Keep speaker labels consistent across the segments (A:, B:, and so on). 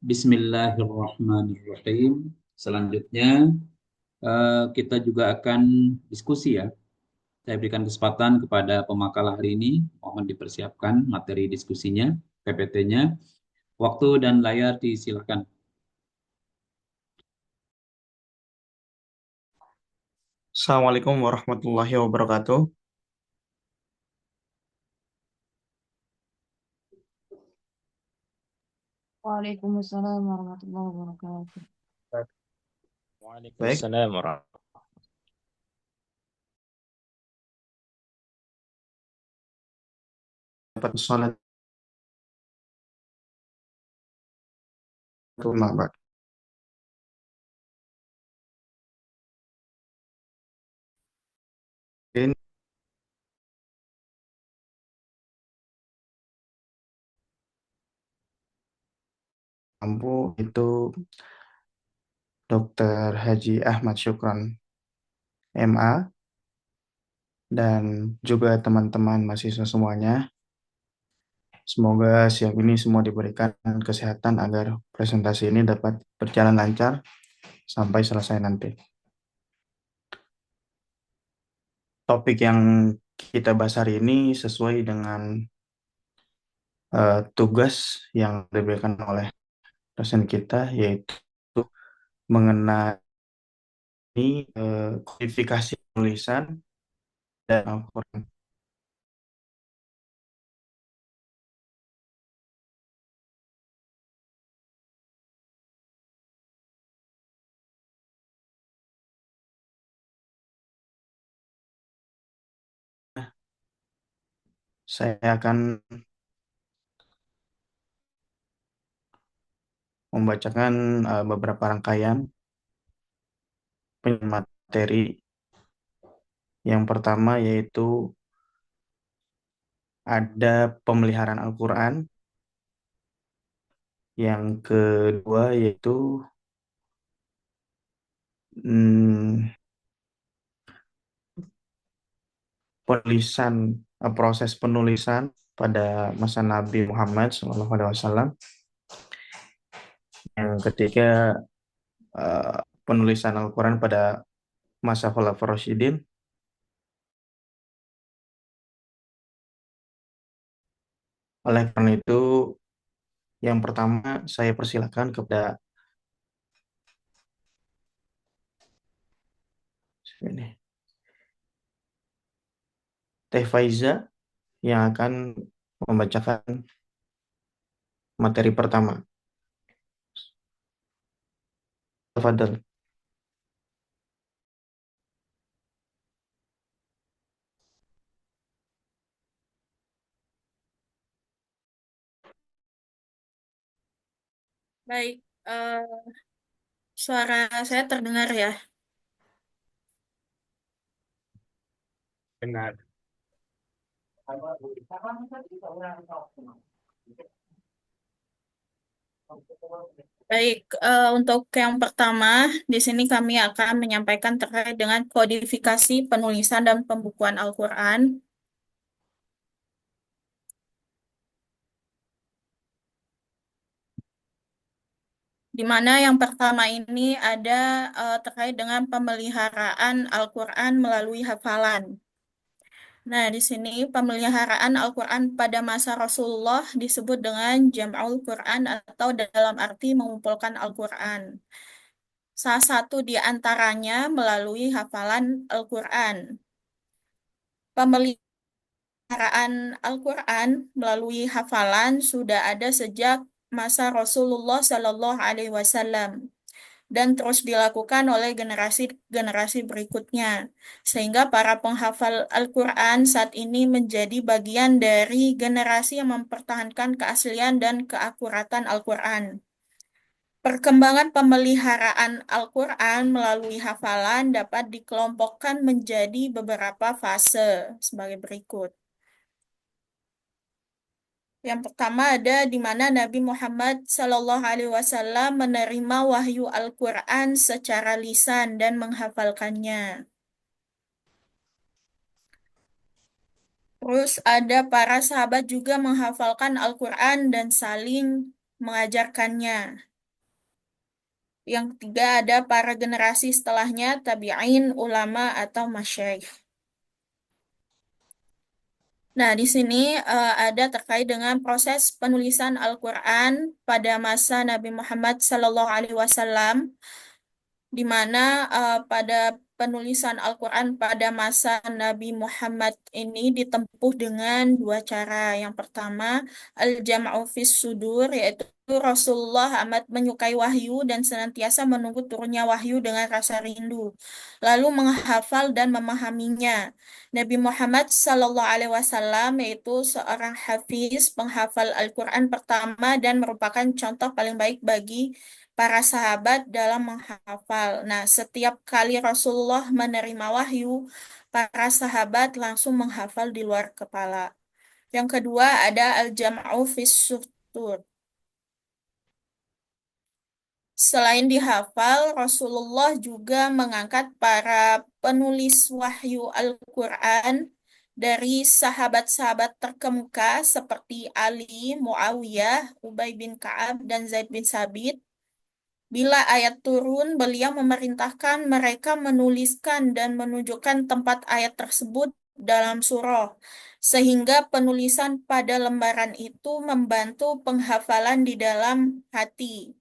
A: Bismillahirrahmanirrahim. Selanjutnya kita juga akan diskusi ya. Saya berikan kesempatan kepada pemakalah hari ini. Mohon dipersiapkan materi diskusinya, PPT-nya. Waktu dan layar disilakan.
B: Assalamualaikum warahmatullahi wabarakatuh.
C: Waalaikumsalam warahmatullahi wabarakatuh.
B: Baik,
D: Waalaikumsalam warahmatullahi
B: dapat sholat Mbak. Ini Ampu itu Dr. Haji Ahmad Syukron, MA, dan juga teman-teman mahasiswa semuanya. Semoga siang ini semua diberikan kesehatan agar presentasi ini dapat berjalan lancar sampai selesai nanti. Topik yang kita bahas hari ini sesuai dengan tugas yang diberikan oleh dosen kita, yaitu mengenai kodifikasi tulisan dan Al-Quran. Saya akan membacakan beberapa rangkaian materi. Yang pertama yaitu ada pemeliharaan Al-Quran. Yang kedua yaitu proses penulisan pada masa Nabi Muhammad SAW. Yang ketiga penulisan Al-Quran pada masa Khulafaur Rasyidin. Oleh karena itu, yang pertama saya persilakan kepada Teh Faiza yang akan membacakan materi pertama. Tafadhal.
C: Baik, suara saya terdengar ya.
D: Benar.
C: Baik, untuk yang pertama, di sini kami akan menyampaikan terkait dengan kodifikasi penulisan dan pembukuan Al-Quran. Di mana yang pertama ini ada terkait dengan pemeliharaan Al-Quran melalui hafalan. Nah, di sini pemeliharaan Al-Quran pada masa Rasulullah disebut dengan Jam'ul Quran atau dalam arti mengumpulkan Al-Quran. Salah satu di antaranya melalui hafalan Al-Quran. Pemeliharaan Al-Quran melalui hafalan sudah ada sejak masa Rasulullah Shallallahu Alaihi Wasallam dan terus dilakukan oleh generasi-generasi berikutnya, sehingga para penghafal Al-Quran saat ini menjadi bagian dari generasi yang mempertahankan keaslian dan keakuratan Al-Quran. Perkembangan pemeliharaan Al-Quran melalui hafalan dapat dikelompokkan menjadi beberapa fase sebagai berikut. Yang pertama ada di mana Nabi Muhammad SAW menerima wahyu Al-Quran secara lisan dan menghafalkannya. Terus ada para sahabat juga menghafalkan Al-Quran dan saling mengajarkannya. Yang ketiga ada para generasi setelahnya, tabi'in, ulama, atau masyayikh. Nah, di sini ada terkait dengan proses penulisan Al-Quran pada masa Nabi Muhammad SAW, di mana pada penulisan Al-Quran pada masa Nabi Muhammad ini ditempuh dengan dua cara. Yang pertama, al-jam'u fis sudur, yaitu Rasulullah amat menyukai wahyu dan senantiasa menunggu turunnya wahyu dengan rasa rindu, lalu menghafal dan memahaminya. Nabi Muhammad Sallallahu Alaihi Wasallam yaitu seorang hafiz penghafal Al-Quran pertama dan merupakan contoh paling baik bagi para sahabat dalam menghafal. Nah, setiap kali Rasulullah menerima wahyu, para sahabat langsung menghafal di luar kepala. Yang kedua ada al-jam'u fis sutur. Selain dihafal, Rasulullah juga mengangkat para penulis wahyu Al-Quran dari sahabat-sahabat terkemuka seperti Ali, Muawiyah, Ubay bin Ka'ab, dan Zaid bin Sabit. Bila ayat turun, beliau memerintahkan mereka menuliskan dan menunjukkan tempat ayat tersebut dalam surah, sehingga penulisan pada lembaran itu membantu penghafalan di dalam hati.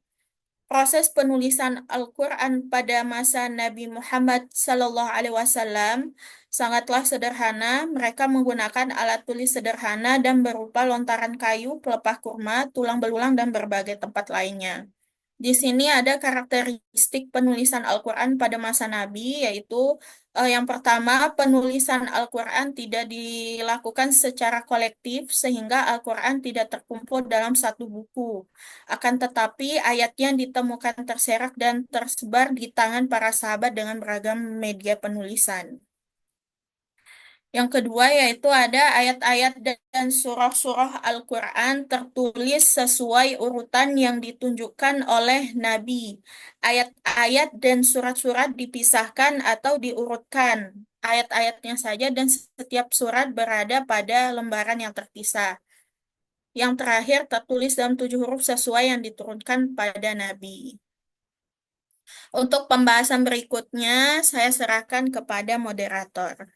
C: Proses penulisan Al-Quran pada masa Nabi Muhammad SAW sangatlah sederhana. Mereka menggunakan alat tulis sederhana dan berupa lontaran kayu, pelepah kurma, tulang belulang, dan berbagai tempat lainnya. Di sini ada karakteristik penulisan Al-Quran pada masa Nabi, yaitu yang pertama, penulisan Al-Quran tidak dilakukan secara kolektif sehingga Al-Quran tidak terkumpul dalam satu buku. Akan tetapi, ayatnya ditemukan terserak dan tersebar di tangan para sahabat dengan beragam media penulisan. Yang kedua yaitu ada ayat-ayat dan surah-surah Al-Quran tertulis sesuai urutan yang ditunjukkan oleh Nabi. Ayat-ayat dan surat-surat dipisahkan atau diurutkan. Ayat-ayatnya saja dan setiap surat berada pada lembaran yang terpisah. Yang terakhir tertulis dalam 7 huruf sesuai yang diturunkan pada Nabi. Untuk pembahasan berikutnya, saya serahkan kepada moderator.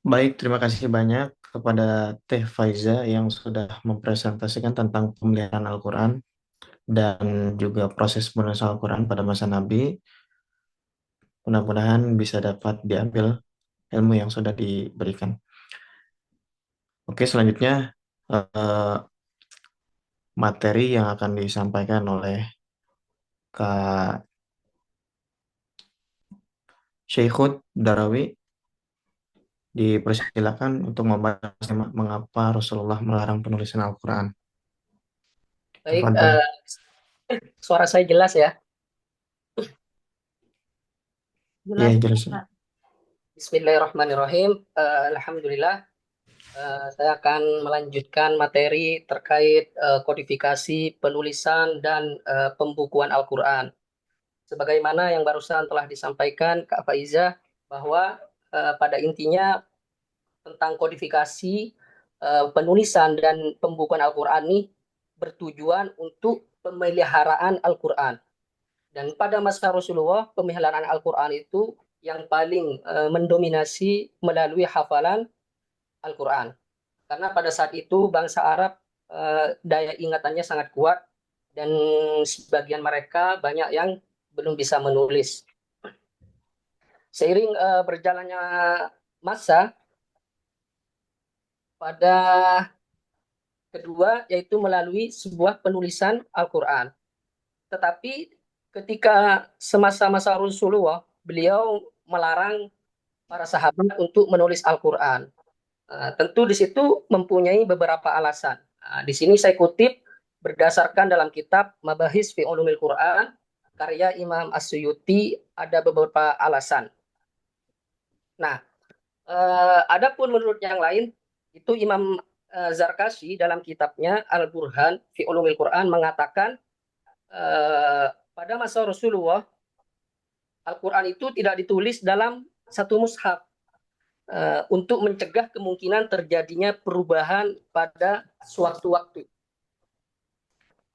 B: Baik, terima kasih banyak kepada Teh Faiza yang sudah mempresentasikan tentang pemeliharaan Al-Quran dan juga proses penulisan Al-Quran pada masa Nabi. Mudah-mudahan bisa dapat diambil ilmu yang sudah diberikan. Oke, selanjutnya eh, materi yang akan disampaikan oleh Kak Syekhut Darawi. Dipersilakan untuk membahas mengapa Rasulullah melarang penulisan Al-Quran.
D: Baik,
B: Tafadhol.
D: suara saya jelas ya?
B: Iya, jelas.
D: Bismillahirrahmanirrahim. Alhamdulillah, saya akan melanjutkan materi terkait kodifikasi, penulisan, dan pembukuan Al-Quran. Sebagaimana yang barusan telah disampaikan Kak Faiza, bahwa pada intinya tentang kodifikasi, penulisan, dan pembukuan Al-Quran ini bertujuan untuk pemeliharaan Al-Quran. Dan pada masa Rasulullah, pemeliharaan Al-Quran itu yang paling mendominasi melalui hafalan Al-Quran. Karena pada saat itu bangsa Arab daya ingatannya sangat kuat dan sebagian mereka banyak yang belum bisa menulis. Seiring berjalannya masa, pada kedua yaitu melalui sebuah penulisan Al-Quran. Tetapi ketika semasa-masa Rasulullah, beliau melarang para sahabat untuk menulis Al-Quran. Tentu di situ mempunyai beberapa alasan. Di sini saya kutip berdasarkan dalam kitab Mabahis fi Ulumil Quran, karya Imam As-Suyuti, ada beberapa alasan. Nah, adapun menurut yang lain, itu Imam Zarkashi dalam kitabnya Al-Burhan fi Ulumil Quran mengatakan pada masa Rasulullah, Al-Quran itu tidak ditulis dalam satu mushaf untuk mencegah kemungkinan terjadinya perubahan pada suatu waktu.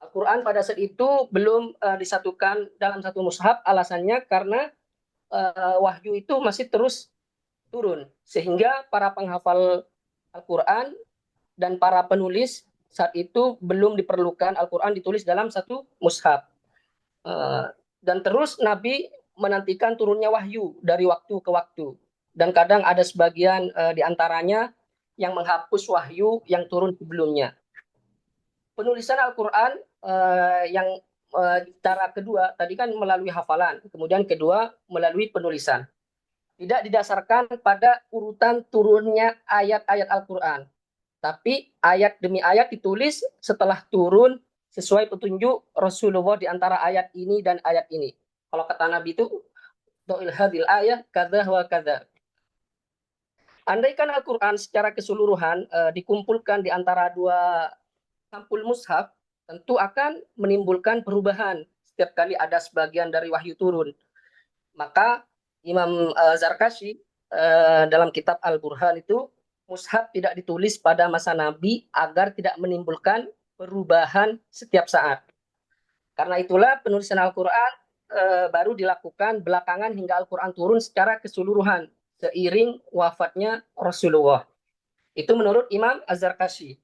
D: Al-Quran pada saat itu belum disatukan dalam satu mushaf, alasannya karena wahyu itu masih terus turun, sehingga para penghafal Al-Quran dan para penulis saat itu belum diperlukan Al-Quran ditulis dalam satu mushaf. Dan terus Nabi menantikan turunnya wahyu dari waktu ke waktu. Dan kadang ada sebagian di antaranya yang menghapus wahyu yang turun sebelumnya. Penulisan Al-Quran yang cara kedua tadi kan melalui hafalan, kemudian kedua melalui penulisan. Tidak didasarkan pada urutan turunnya ayat-ayat Al-Quran, tapi ayat demi ayat ditulis setelah turun sesuai petunjuk Rasulullah di antara ayat ini dan ayat ini. Kalau kata Nabi itu, do'il hadil ayat kada wa kada. Andaikan Al-Quran secara keseluruhan dikumpulkan di antara dua sampul mushaf, tentu akan menimbulkan perubahan setiap kali ada sebagian dari wahyu turun. Maka Imam Zarkashi dalam kitab Al-Burhan itu, mushaf tidak ditulis pada masa Nabi agar tidak menimbulkan perubahan setiap saat. Karena itulah penulisan Al-Quran baru dilakukan belakangan hingga Al-Quran turun secara keseluruhan seiring wafatnya Rasulullah. Itu menurut Imam Az-Zarkashi.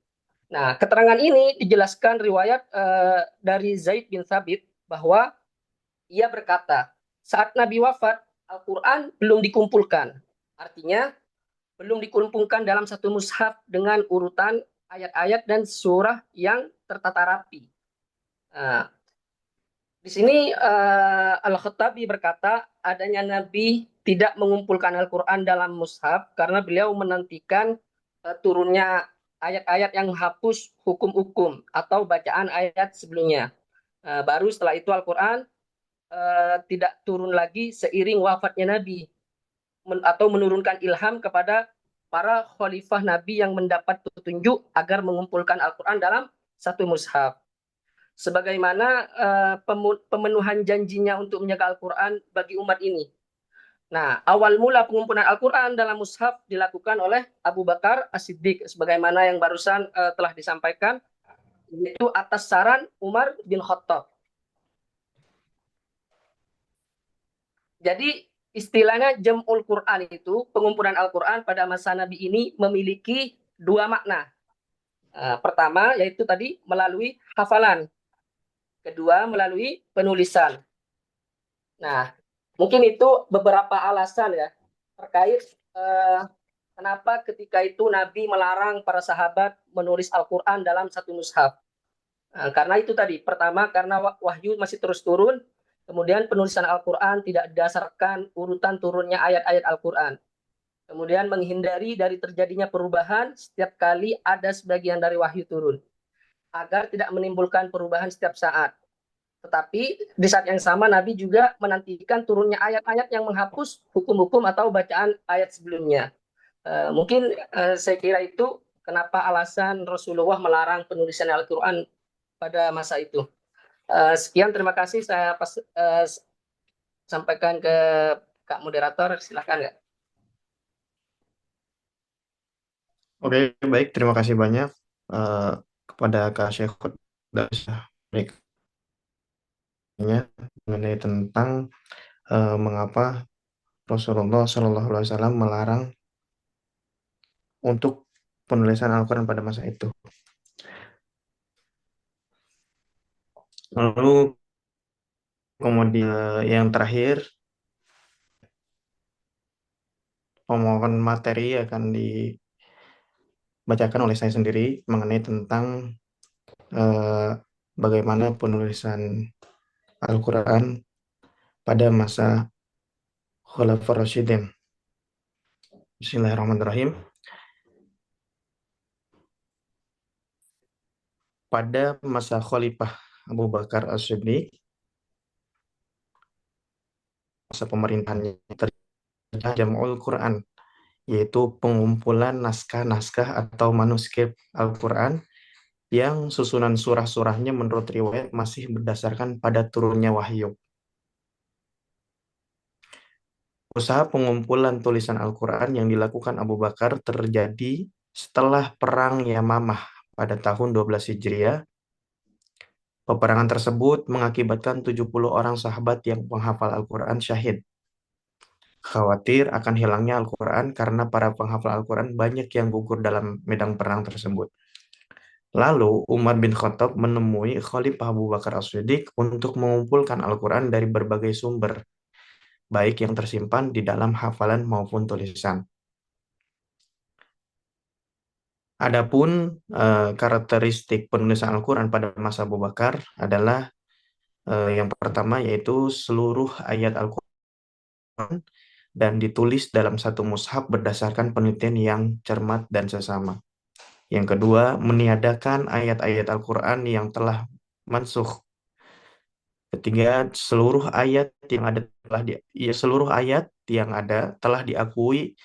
D: Nah, keterangan ini dijelaskan riwayat dari Zaid bin Thabit bahwa ia berkata, saat Nabi wafat, Al-Quran belum dikumpulkan. Artinya, belum dikumpulkan dalam satu mushaf dengan urutan ayat-ayat dan surah yang tertata rapi. Nah, di sini Al-Khattabi berkata, adanya Nabi tidak mengumpulkan Al-Quran dalam mushaf karena beliau menantikan turunnya ayat-ayat yang menghapus hukum-hukum atau bacaan ayat sebelumnya. Baru setelah itu Al-Quran tidak turun lagi seiring wafatnya Nabi atau menurunkan ilham kepada para khalifah Nabi yang mendapat petunjuk agar mengumpulkan Al-Quran dalam satu mushaf. Sebagaimana pemenuhan janjinya untuk menjaga Al-Quran bagi umat ini. Nah, awal mula pengumpulan Al-Quran dalam mushaf dilakukan oleh Abu Bakar As-Siddiq, sebagaimana yang barusan telah disampaikan, yaitu atas saran Umar bin Khattab. Jadi istilahnya Jam'ul Quran itu, pengumpulan Al-Quran pada masa Nabi ini memiliki dua makna. Pertama, yaitu tadi melalui hafalan. Kedua, melalui penulisan. Nah, mungkin itu beberapa alasan ya terkait kenapa ketika itu Nabi melarang para sahabat menulis Al-Quran dalam satu mushaf. Karena itu tadi, pertama karena wahyu masih terus turun, kemudian penulisan Al-Quran tidak didasarkan urutan turunnya ayat-ayat Al-Quran. Kemudian menghindari dari terjadinya perubahan setiap kali ada sebagian dari wahyu turun, agar tidak menimbulkan perubahan setiap saat. Tetapi di saat yang sama Nabi juga menantikan turunnya ayat-ayat yang menghapus hukum-hukum atau bacaan ayat sebelumnya. Mungkin saya kira itu kenapa alasan Rasulullah melarang penulisan Al-Quran pada masa itu. Sekian, terima kasih. Saya sampaikan ke Kak Moderator. Silakan, Kak.
B: Oke, baik. Terima kasih banyak kepada Kak Syekhut mengenai tentang mengapa Rasulullah SAW melarang untuk penulisan Al-Quran pada masa itu. Lalu kemudian yang terakhir, pemohon materi akan dibacakan oleh saya sendiri mengenai tentang bagaimana penulisan Al-Quran pada masa Khulafaur Rasyidin. Bismillahirrahmanirrahim. Pada masa Khalifah Abu Bakar As-Siddiq, masa pemerintahannya terjadi Jam'ul Quran, yaitu pengumpulan naskah-naskah atau manuskrip Al-Quran yang susunan surah-surahnya menurut riwayat masih berdasarkan pada turunnya wahyu. Usaha pengumpulan tulisan Al-Quran yang dilakukan Abu Bakar terjadi setelah Perang Yamamah pada tahun 12 Hijriah. Peperangan tersebut mengakibatkan 70 orang sahabat yang menghafal Al-Quran syahid. Khawatir akan hilangnya Al-Quran karena para penghafal Al-Quran banyak yang gugur dalam medan perang tersebut. Lalu Umar bin Khattab menemui Khalifah Abu Bakar As-Siddiq untuk mengumpulkan Al-Quran dari berbagai sumber, baik yang tersimpan di dalam hafalan maupun tulisan. Adapun karakteristik penulisan Al-Quran pada masa Abu Bakar adalah yang pertama yaitu seluruh ayat Al-Quran dan ditulis dalam satu mushaf berdasarkan penelitian yang cermat dan sesama. Yang kedua, meniadakan ayat-ayat Al-Quran yang telah mansukh. Ketiga, seluruh ayat yang ada telah diakui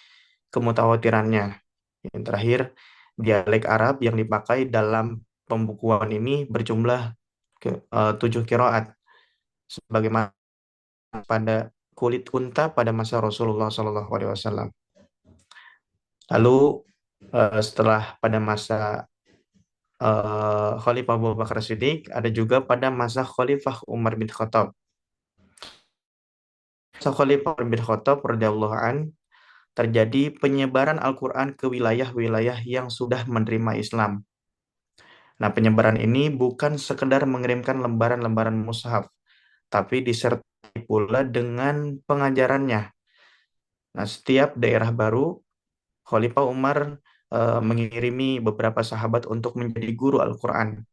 B: kemutawatirannya. Yang terakhir, dialek Arab yang dipakai dalam pembukuan ini berjumlah 7 qiraat, sebagaimana pada kulit unta pada masa Rasulullah SAW. Lalu setelah pada masa Khalifah Abu Bakar Siddiq, ada juga pada masa Khalifah Umar bin Khattab. Masa Khalifah Umar bin Khattab radhiyallahu an, terjadi penyebaran Al-Quran ke wilayah-wilayah yang sudah menerima Islam. Nah, penyebaran ini bukan sekedar mengirimkan lembaran-lembaran mushaf, tapi disertai pula dengan pengajarannya. Nah, setiap daerah baru, Khalifah Umar mengirimi beberapa sahabat untuk menjadi guru Al-Quran.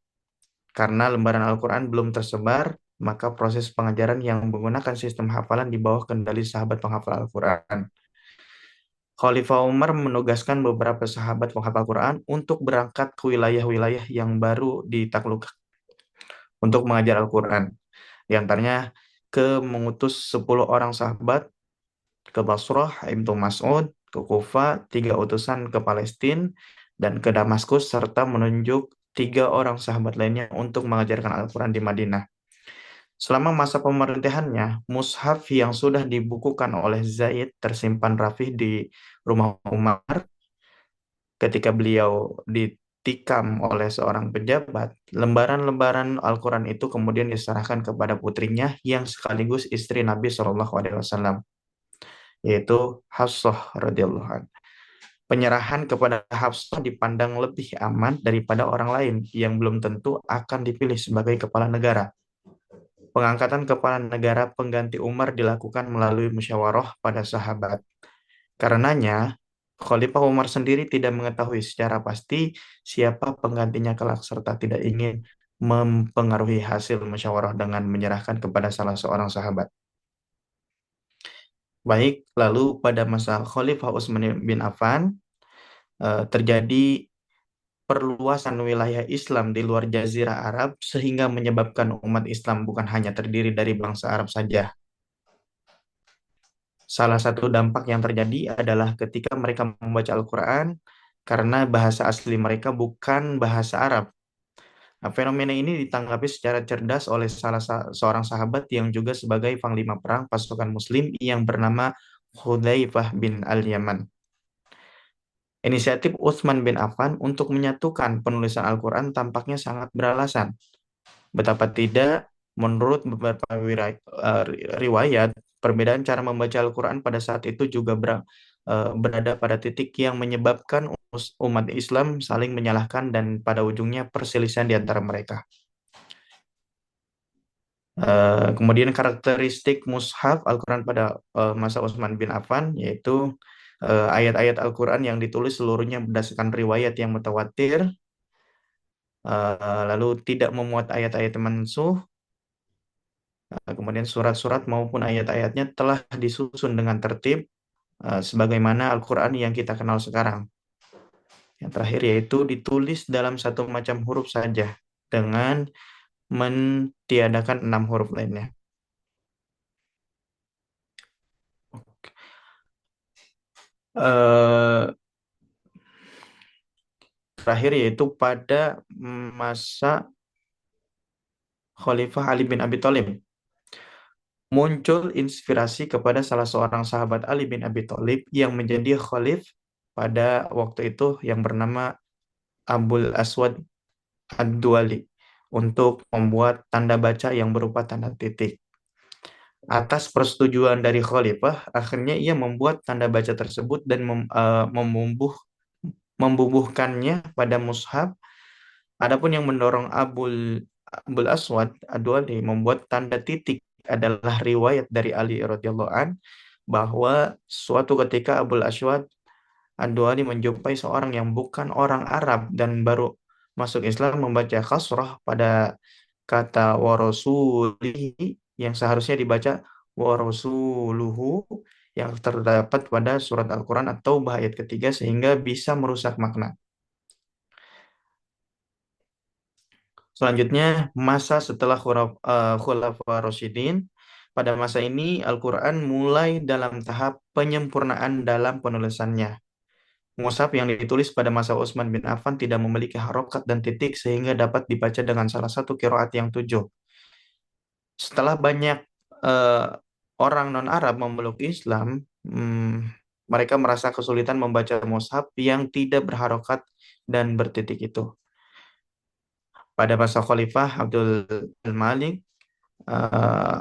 B: Karena lembaran Al-Quran belum tersebar, maka proses pengajaran yang menggunakan sistem hafalan di bawah kendali sahabat penghafal Al-Quran. Khalifah Umar menugaskan beberapa sahabat penghafal Al-Quran untuk berangkat ke wilayah-wilayah yang baru ditaklukkan untuk mengajar Al-Quran. Di antaranya mengutus 10 orang sahabat ke Basrah, Ibnu Mas'ud, ke Kufa, 3 utusan ke Palestina, dan ke Damaskus, serta menunjuk 3 orang sahabat lainnya untuk mengajarkan Al-Quran di Madinah. Selama masa pemerintahannya, mushaf yang sudah dibukukan oleh Zaid tersimpan rapih di rumah Umar. Ketika beliau ditikam oleh seorang pejabat, lembaran-lembaran Al-Quran itu kemudian diserahkan kepada putrinya yang sekaligus istri Nabi SAW, yaitu Hafsah radhiyallahu anha. Penyerahan kepada Hafsah dipandang lebih aman daripada orang lain yang belum tentu akan dipilih sebagai kepala negara. Pengangkatan kepala negara pengganti Umar dilakukan melalui musyawarah pada sahabat. Karenanya, Khalifah Umar sendiri tidak mengetahui secara pasti siapa penggantinya kelak serta tidak ingin mempengaruhi hasil musyawarah dengan menyerahkan kepada salah seorang sahabat. Baik, lalu pada masa Khalifah Utsman bin Affan terjadi perluasan wilayah Islam di luar Jazirah Arab sehingga menyebabkan umat Islam bukan hanya terdiri dari bangsa Arab saja. Salah satu dampak yang terjadi adalah ketika mereka membaca Al-Quran karena bahasa asli mereka bukan bahasa Arab. Nah, fenomena ini ditanggapi secara cerdas oleh seorang sahabat yang juga sebagai panglima perang pasukan Muslim yang bernama Hudzaifah bin Al-Yaman. Inisiatif Utsman bin Affan untuk menyatukan penulisan Al-Quran tampaknya sangat beralasan. Betapa tidak, menurut beberapa riwayat, perbedaan cara membaca Al-Quran pada saat itu juga berada pada titik yang menyebabkan umat Islam saling menyalahkan dan pada ujungnya perselisihan di antara mereka. Kemudian karakteristik mushaf Al-Quran pada masa Utsman bin Affan yaitu ayat-ayat Al-Quran yang ditulis seluruhnya berdasarkan riwayat yang mutawatir, lalu tidak memuat ayat-ayat mansuh. Kemudian surat-surat maupun ayat-ayatnya telah disusun dengan tertib sebagaimana Al-Quran yang kita kenal sekarang. Yang terakhir yaitu ditulis dalam satu macam huruf saja dengan mentiadakan 6 huruf lainnya. Terakhir yaitu pada masa Khalifah Ali bin Abi Thalib. Muncul inspirasi kepada salah seorang sahabat Ali bin Abi Thalib yang menjadi khalif pada waktu itu yang bernama Abul Aswad Ad-Duwali untuk membuat tanda baca yang berupa tanda titik. Atas persetujuan dari khalifah, akhirnya ia membuat tanda baca tersebut dan membubuhkannya pada mushaf. Adapun yang mendorong Abul Aswad Ad-Duali membuat tanda titik adalah riwayat dari Ali radhiyallahu an bahwa suatu ketika Abul Aswad Ad-Duali menjumpai seorang yang bukan orang Arab dan baru masuk Islam membaca kasrah pada kata warasulihi yang seharusnya dibaca warasuluhu yang terdapat pada surat Al-Quran atau ayat ketiga sehingga bisa merusak makna. Selanjutnya, masa setelah Khulafa Rasyidin. Pada masa ini, Al-Quran mulai dalam tahap penyempurnaan dalam penulisannya. Mushaf yang ditulis pada masa Utsman bin Affan tidak memiliki harokat dan titik sehingga dapat dibaca dengan salah satu qiraat yang 7. Setelah banyak eh, orang non-Arab memeluk Islam, mereka merasa kesulitan membaca mushaf yang tidak berharokat dan bertitik itu. Pada masa Khalifah Abdul Malik, eh,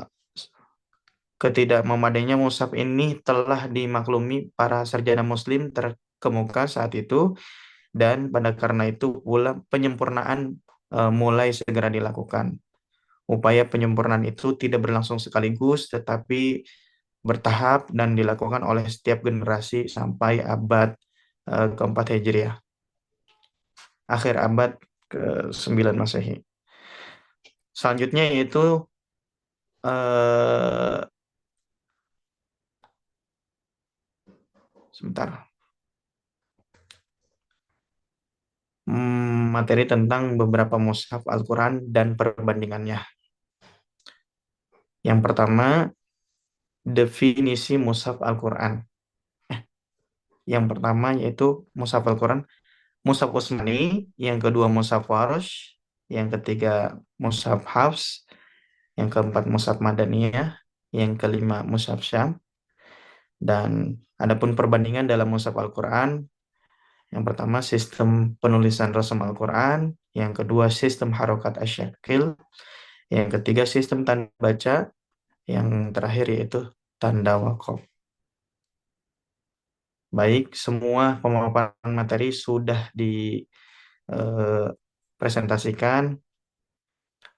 B: ketidakmemadainya mushaf ini telah dimaklumi para sarjana muslim terkemuka saat itu, dan pada karena itu pula penyempurnaan mulai segera dilakukan. Upaya penyempurnaan itu tidak berlangsung sekaligus, tetapi bertahap dan dilakukan oleh setiap generasi sampai abad keempat Hijriah, akhir abad ke-9 Masehi. Selanjutnya yaitu materi tentang beberapa mushaf Al-Quran dan perbandingannya. Yang pertama, definisi mushaf Al-Quran. Yang pertama yaitu mushaf Al-Quran, mushaf Utsmani, yang kedua mushaf Warsh, yang ketiga mushaf Hafs, yang keempat mushaf Madaniyah, yang kelima mushaf Syam. Dan adapun perbandingan dalam mushaf Al-Quran, yang pertama sistem penulisan rasam Al-Quran, yang kedua sistem harokat asyakil, yang ketiga sistem tanda baca, yang terakhir yaitu tanda waqaf. Baik, semua pemaparan materi sudah dipresentasikan.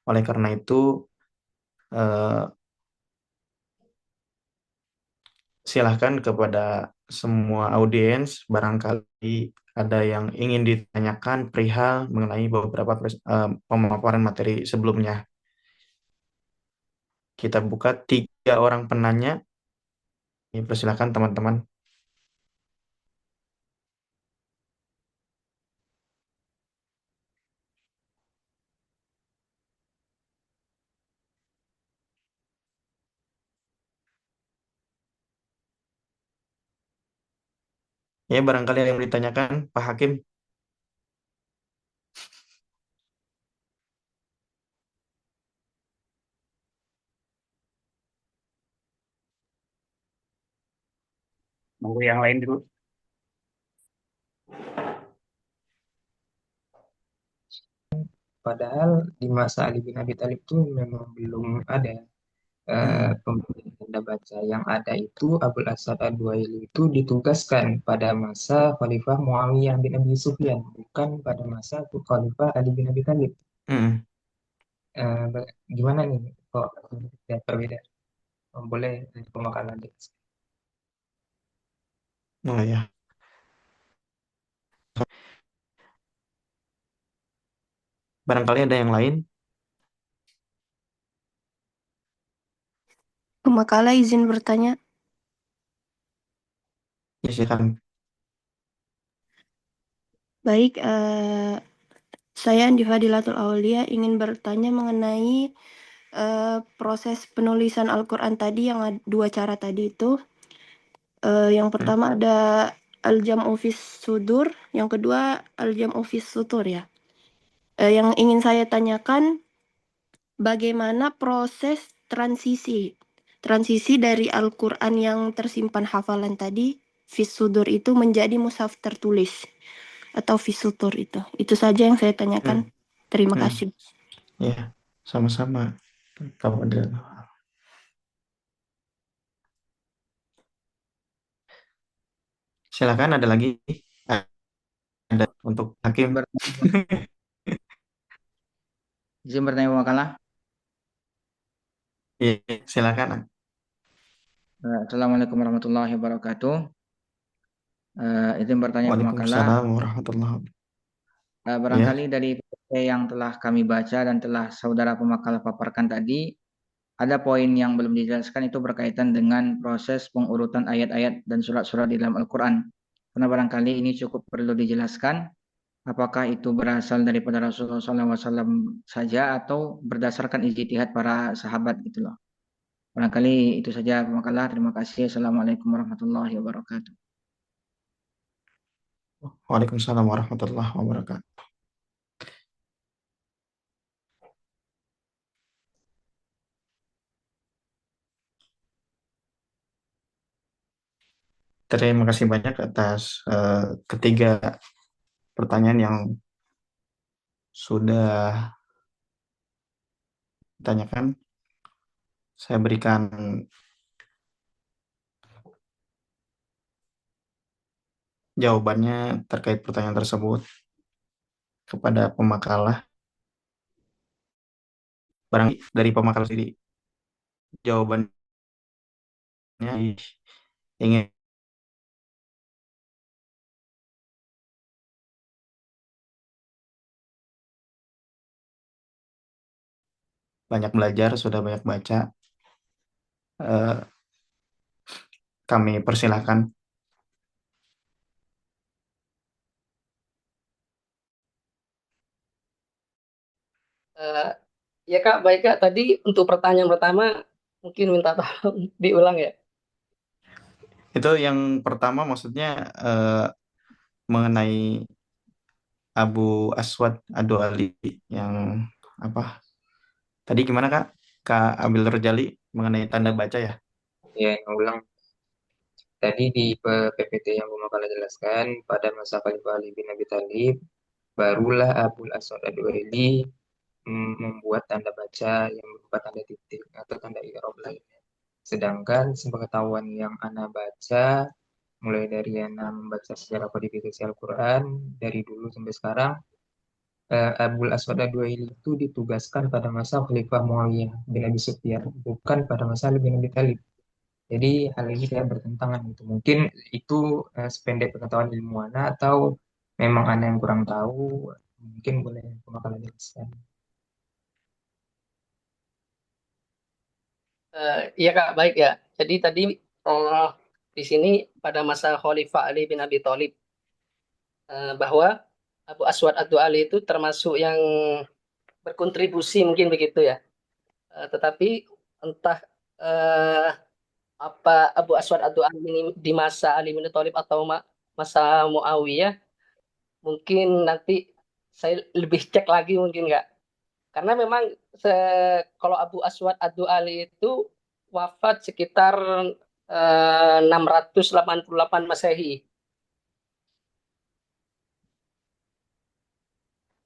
B: Oleh karena itu, silahkan kepada semua audiens, barangkali ada yang ingin ditanyakan perihal mengenai beberapa pemaparan materi sebelumnya. Kita buka 3 orang penanya. Persilakan teman-teman. Ya, barangkali ada yang ditanyakan, Pak Hakim.
A: Nunggu yang lain dulu.
E: Padahal di masa Ali bin Abi Thalib itu memang belum ada pemberian tanda baca. Yang ada itu Abul Asad Ad-Duaili itu ditugaskan pada masa Khalifah Muawiyah bin Abi Sufyan, bukan pada masa Khalifah Ali bin Abi Thalib. Gimana nih kok ada perbedaan? Boleh pemakalan deh.
B: Oh ya. Barangkali ada yang lain.
F: Pemakala izin bertanya.
B: Ya, silakan.
F: Baik, saya Andi Fadilatul Aulia ingin bertanya mengenai proses penulisan Al-Quran tadi, yang 2 cara tadi itu. Yang pertama ada Al-Jam'u fis Sudur, yang kedua Al-Jam'u fis Sutur ya. Yang ingin saya tanyakan, bagaimana proses transisi dari Al-Quran yang tersimpan hafalan tadi, fis Sudur itu, menjadi mushaf tertulis atau fis Sutur itu. Itu saja yang saya tanyakan. Terima kasih.
B: Ya, sama-sama. Kepada silakan ada lagi ada untuk hakim.
G: Izin bertanya pemakalah.
B: Iya, silakan.
G: Assalamualaikum warahmatullahi wabarakatuh. Izin bertanya pemakalah.
B: Waalaikumsalam warahmatullahi wabarakatuh. Ya,
G: Barangkali dari PPT yang telah kami baca dan telah saudara pemakalah paparkan tadi, ada poin yang belum dijelaskan itu berkaitan dengan proses pengurutan ayat-ayat dan surat-surat di dalam Al-Quran. Karena barangkali ini cukup perlu dijelaskan, apakah itu berasal daripada Rasulullah SAW saja atau berdasarkan ijtihad para sahabat gitu loh. Barangkali itu saja pemakalah. Terima kasih. Assalamualaikum warahmatullahi wabarakatuh.
B: Waalaikumsalam warahmatullahi wabarakatuh. Terima kasih banyak atas ketiga pertanyaan yang sudah ditanyakan. Saya berikan jawabannya terkait pertanyaan tersebut kepada pemakalah. Barang dari pemakalah sendiri, jawabannya ingin banyak belajar, sudah banyak baca. Kami persilahkan.
D: Ya Kak, baik Kak. Tadi untuk pertanyaan pertama mungkin minta tolong diulang ya.
B: Itu yang pertama maksudnya mengenai Abu Aswad Ad-Du'ali yang apa? Tadi gimana Kak? Kak Abil Rojali mengenai tanda baca ya?
E: Ya, ulang. Tadi di PPT yang Pemakalah jelaskan, pada masa Khalifah Ali bin Abi Thalib, barulah Abul Aswad Ad-Du'ali membuat tanda baca yang berupa tanda titik atau tanda i'rab lainnya. Sedangkan sepengetahuan yang Ana baca, mulai dari Ana membaca sejarah kodifikasi Al-Quran, dari dulu sampai sekarang, Abul Aswad Ad-Du'ali itu ditugaskan pada masa Khalifah Muawiyah bin Abi Sufyan, bukan pada masa Ali bin Abi Thalib. Jadi hal ini tidak bertentangan gitu. Mungkin itu sependek pengetahuan ilmu Ana atau memang Ana yang kurang tahu, mungkin boleh Pemakalah jelaskan.
D: Iya Kak, baik ya. Jadi tadi di sini pada masa Khalifah Ali bin Abi Thalib bahwa Abu Aswad Ad-Du'ali itu termasuk yang berkontribusi mungkin begitu ya. Tetapi entah eh, apa Abu Aswad Ad-Du'ali ini di masa Ali bin Thalib atau masa Muawiyah, mungkin nanti saya lebih cek lagi mungkin nggak. Karena memang kalau Abu Aswad Ad-Du'ali itu wafat sekitar 688 Masehi.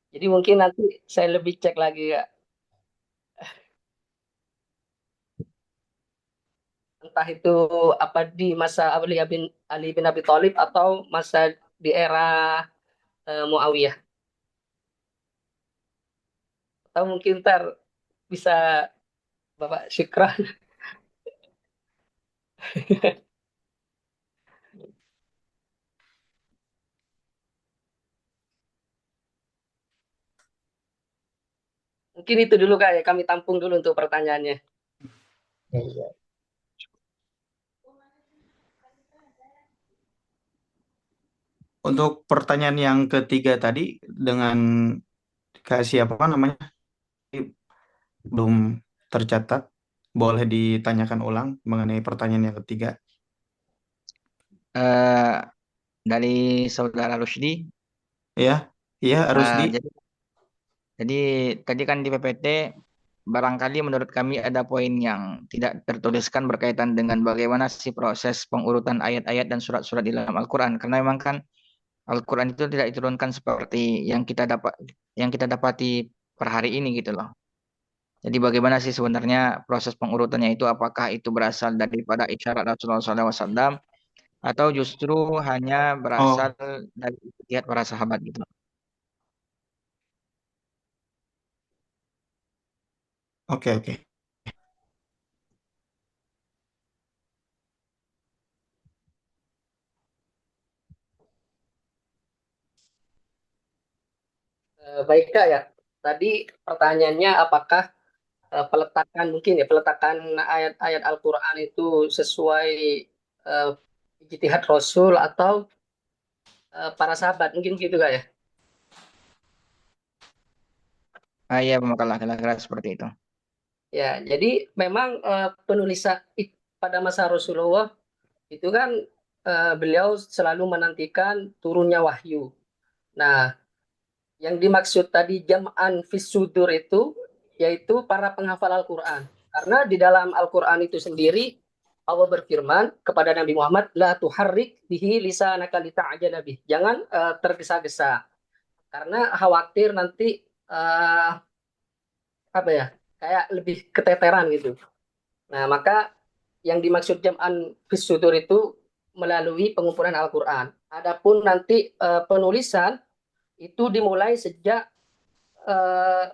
D: Jadi mungkin nanti saya lebih cek lagi ya. Entah itu apa di masa Ali bin Abi Thalib atau masa di era Muawiyah. Atau mungkin ntar bisa Bapak Syukran. Mungkin itu dulu Kak ya, kami tampung dulu untuk pertanyaannya.
E: Iya.
B: Untuk pertanyaan yang ketiga tadi dengan siapa namanya belum tercatat, boleh ditanyakan ulang mengenai pertanyaan yang ketiga.
G: Dari saudara Rusdi.
B: Ya, iya Rusdi.
G: Jadi tadi kan di PPT barangkali menurut kami ada poin yang tidak tertuliskan berkaitan dengan bagaimana sih proses pengurutan ayat-ayat dan surat-surat di dalam Al-Quran. Karena memang kan Al-Quran itu tidak diturunkan seperti yang kita dapati per hari ini gitu loh. Jadi bagaimana sih sebenarnya proses pengurutannya itu? Apakah itu berasal daripada isyarat Rasulullah SAW atau justru hanya berasal
B: Oh,
G: dari ijtihad para sahabat gitu?
B: oke, oke.
D: Baik Kak ya. Tadi pertanyaannya apakah peletakan mungkin ya peletakan ayat-ayat Al-Qur'an itu sesuai eh, ijtihad Rasul atau para sahabat mungkin gitu Kak ya.
G: Ah iya, pemakalah kira-kira seperti itu.
D: Ya, jadi memang penulisan pada masa Rasulullah itu kan beliau selalu menantikan turunnya wahyu. Nah, yang dimaksud tadi jam'an fis sudur itu yaitu para penghafal Al-Qur'an. Karena di dalam Al-Qur'an itu sendiri Allah berfirman kepada Nabi Muhammad, la tuharrik bihi lisanaka lita'jala bih. Jangan tergesa-gesa karena khawatir nanti apa ya? Kayak lebih keteteran gitu. Nah, maka yang dimaksud jam'an fis sudur itu melalui pengumpulan Al-Qur'an. Adapun nanti penulisan itu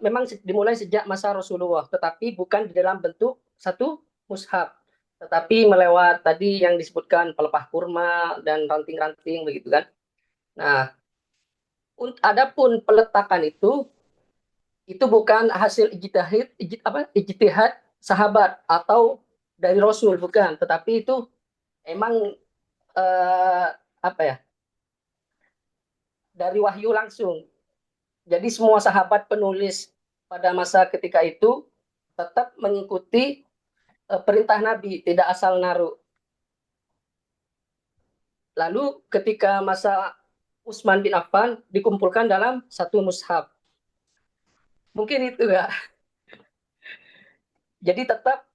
D: memang dimulai sejak masa Rasulullah, tetapi bukan di dalam bentuk satu mushaf, tetapi melewat tadi yang disebutkan pelepah kurma dan ranting-ranting begitu kan. Nah, adapun peletakan itu bukan hasil ijtihad sahabat atau dari Rasul bukan, tetapi itu emang eh, apa ya dari wahyu langsung. Jadi semua sahabat penulis pada masa ketika itu tetap mengikuti perintah Nabi, tidak asal naruh. Lalu ketika masa Utsman bin Affan dikumpulkan dalam satu mushaf. Mungkin itu ya. Jadi tetap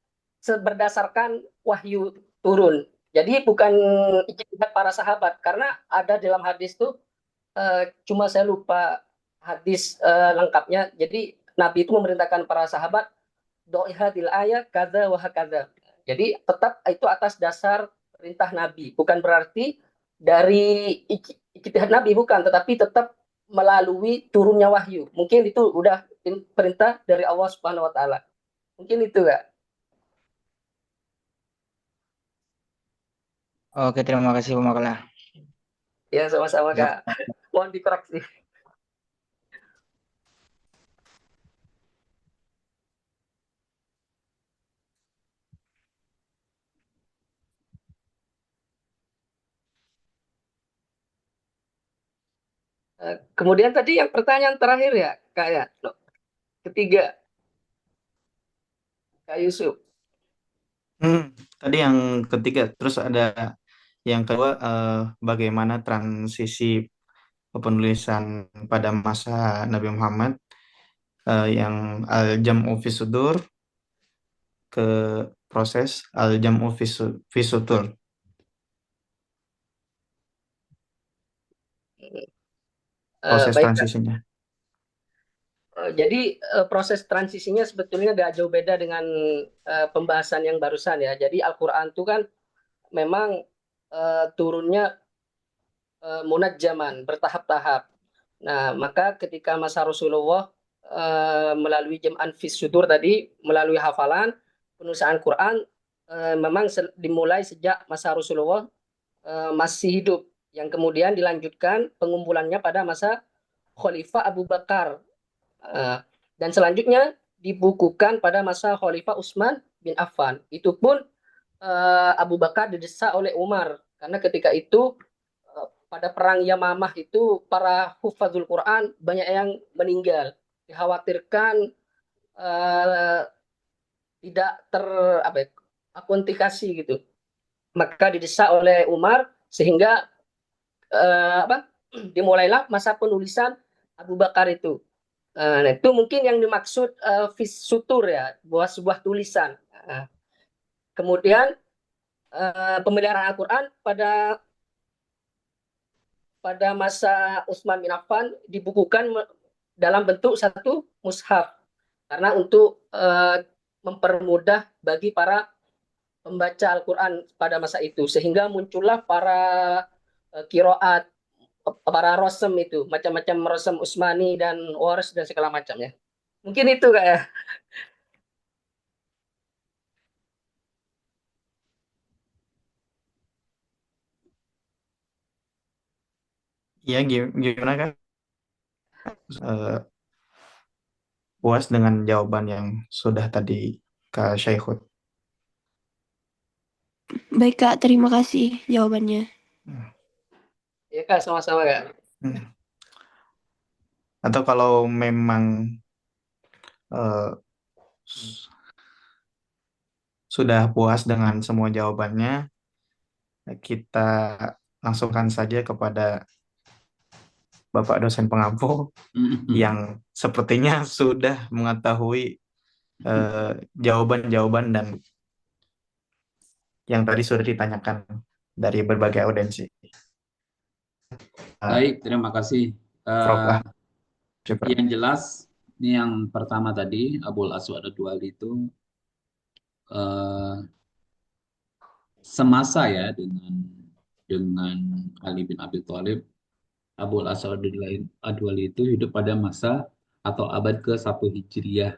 D: berdasarkan wahyu turun. Jadi bukan ijtihad para sahabat karena ada dalam hadis tuh cuma saya lupa hadis lengkapnya. Jadi Nabi itu memerintahkan para sahabat doihadil ayat kada wahakada. Jadi tetap itu atas dasar perintah Nabi, bukan berarti dari ijtihad Nabi bukan, tetapi tetap melalui turunnya wahyu. Mungkin itu udah perintah dari Allah Subhanahu wa taala. Mungkin itu enggak?
G: Oke, terima kasih pemakalah.
D: Ya sama-sama
G: Ya.
D: Kak. Mohon dikoreksi. Kemudian tadi yang pertanyaan terakhir ya, Kak ya. Ketiga, Kak Yusuf.
B: Tadi yang ketiga, terus ada yang kedua, bagaimana transisi penulisan pada masa Nabi Muhammad, yang al-jam'u fi sudur ke proses al-jam'u fi sutur, proses
D: Baik, Kak.
B: transisinya.
D: Jadi proses transisinya sebetulnya gak jauh beda dengan pembahasan yang barusan ya. Jadi Al-Quran itu kan memang turunnya munajjaman, bertahap-tahap. Nah, maka ketika masa Rasulullah melalui jam'an fis sudur tadi, melalui hafalan, penulisan Quran memang dimulai sejak masa Rasulullah masih hidup. Yang kemudian dilanjutkan pengumpulannya pada masa Khalifah Abu Bakar. Dan selanjutnya dibukukan pada masa Khalifah Utsman bin Affan. Itu pun Abu Bakar didesak oleh Umar karena ketika itu pada perang Yamamah itu para hufadzul Quran banyak yang meninggal. Dikhawatirkan tidak akuntikasi gitu. Maka didesak oleh Umar sehingga dimulailah masa penulisan Abu Bakar itu. Nah, itu mungkin yang dimaksud sutur ya, sebuah tulisan. Kemudian pemeliharaan Al-Quran pada masa Utsman bin Affan dibukukan dalam bentuk satu mushaf. karena untuk mempermudah bagi para pembaca Al-Quran pada masa itu, sehingga muncullah para kiroat, para rosem itu, macam-macam rosem Usmani dan Waris dan segala macamnya. Mungkin itu Kak ya.
B: Iya, gimana kan? Puas dengan jawaban yang sudah tadi Kak Syaihut.
F: Baik Kak, terima kasih jawabannya.
D: Ya Kak, sama-sama Kak.
B: Atau kalau memang sudah puas dengan semua jawabannya, kita langsungkan saja kepada Bapak dosen pengampu yang sepertinya sudah mengetahui jawaban-jawaban dan yang tadi sudah ditanyakan dari berbagai audiensi.
A: Baik, terima kasih.
B: Prof.
A: Yang jelas, ini yang pertama tadi, Abul Aswad Ad-Duali itu semasa ya dengan Ali bin Abi Thalib. Abul Aswad Ad-Duali itu hidup pada masa atau abad ke-1 Hijriah.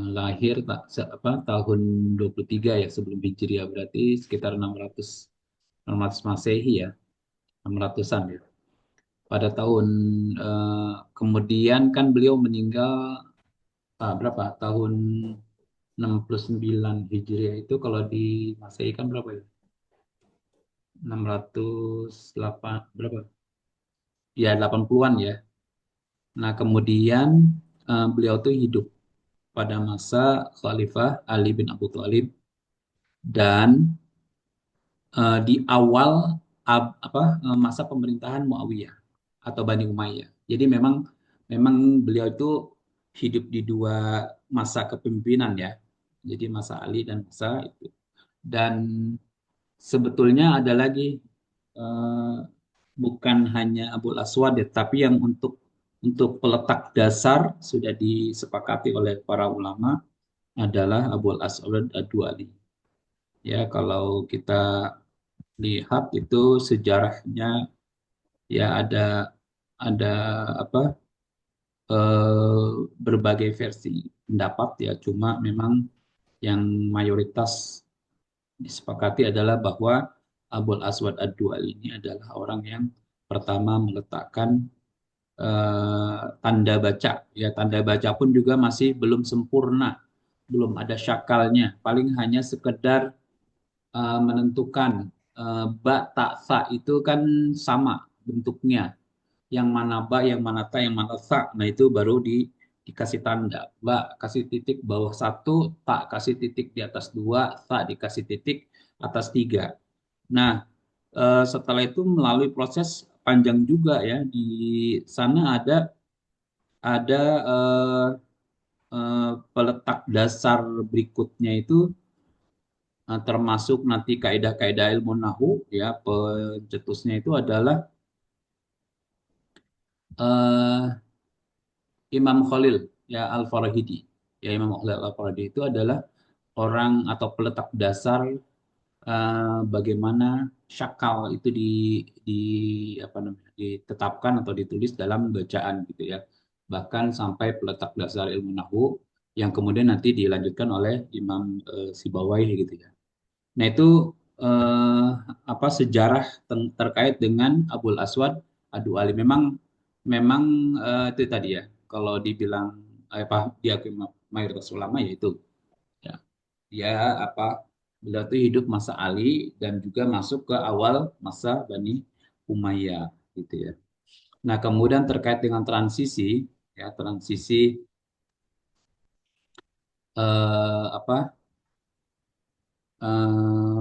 A: Lahir tahun 23 ya sebelum Hijriah, berarti sekitar 600 Masehi ya, 600-an ya. Pada tahun kemudian kan beliau meninggal berapa? Tahun 69 Hijriah itu kalau di Masehi kan berapa ya? 608 berapa? Ya 80-an ya. Nah, kemudian beliau tuh hidup pada masa Khalifah Ali bin Abu Thalib dan di awal masa pemerintahan Muawiyah atau Bani Umayyah. Jadi memang beliau itu hidup di dua masa kepemimpinan ya. Jadi masa Ali dan masa itu. Dan sebetulnya ada lagi bukan hanya Abul Aswad ya, tapi yang untuk peletak dasar sudah disepakati oleh para ulama adalah Abul Aswad Ad-Duali. Ya, kalau kita lihat itu sejarahnya ya ada apa berbagai versi pendapat ya, cuma memang yang mayoritas disepakati adalah bahwa Abul Aswad Ad-Duali ini adalah orang yang pertama meletakkan tanda baca. Ya, tanda baca pun juga masih belum sempurna, belum ada syakalnya, paling hanya sekedar menentukan ba, ta, sa itu kan sama bentuknya. Yang mana ba, yang mana ta, yang mana sa. Nah, itu baru dikasih tanda. Ba kasih titik bawah satu, ta kasih titik di atas dua, sa dikasih titik atas tiga. Nah, setelah itu melalui proses panjang juga ya. Di sana ada peletak dasar berikutnya itu termasuk nanti kaidah-kaidah ilmu nahu ya, pencetusnya itu adalah Imam Khalil ya Al-Farahidi. Ya, Imam Khalil Al-Farahidi itu adalah orang atau peletak dasar bagaimana syakal itu di apa namanya ditetapkan atau ditulis dalam bacaan gitu ya. Bahkan sampai peletak dasar ilmu nahwu yang kemudian nanti dilanjutkan oleh Imam Sibawaihi gitu ya. Nah, itu eh, sejarah terkait dengan Abul Aswad Ad-Duali. Memang itu tadi ya. Kalau dibilang diakui mayoritas ulama ya itu ya. Dia beliau itu hidup masa Ali dan juga masuk ke awal masa Bani Umayyah gitu ya. Nah, kemudian terkait dengan transisi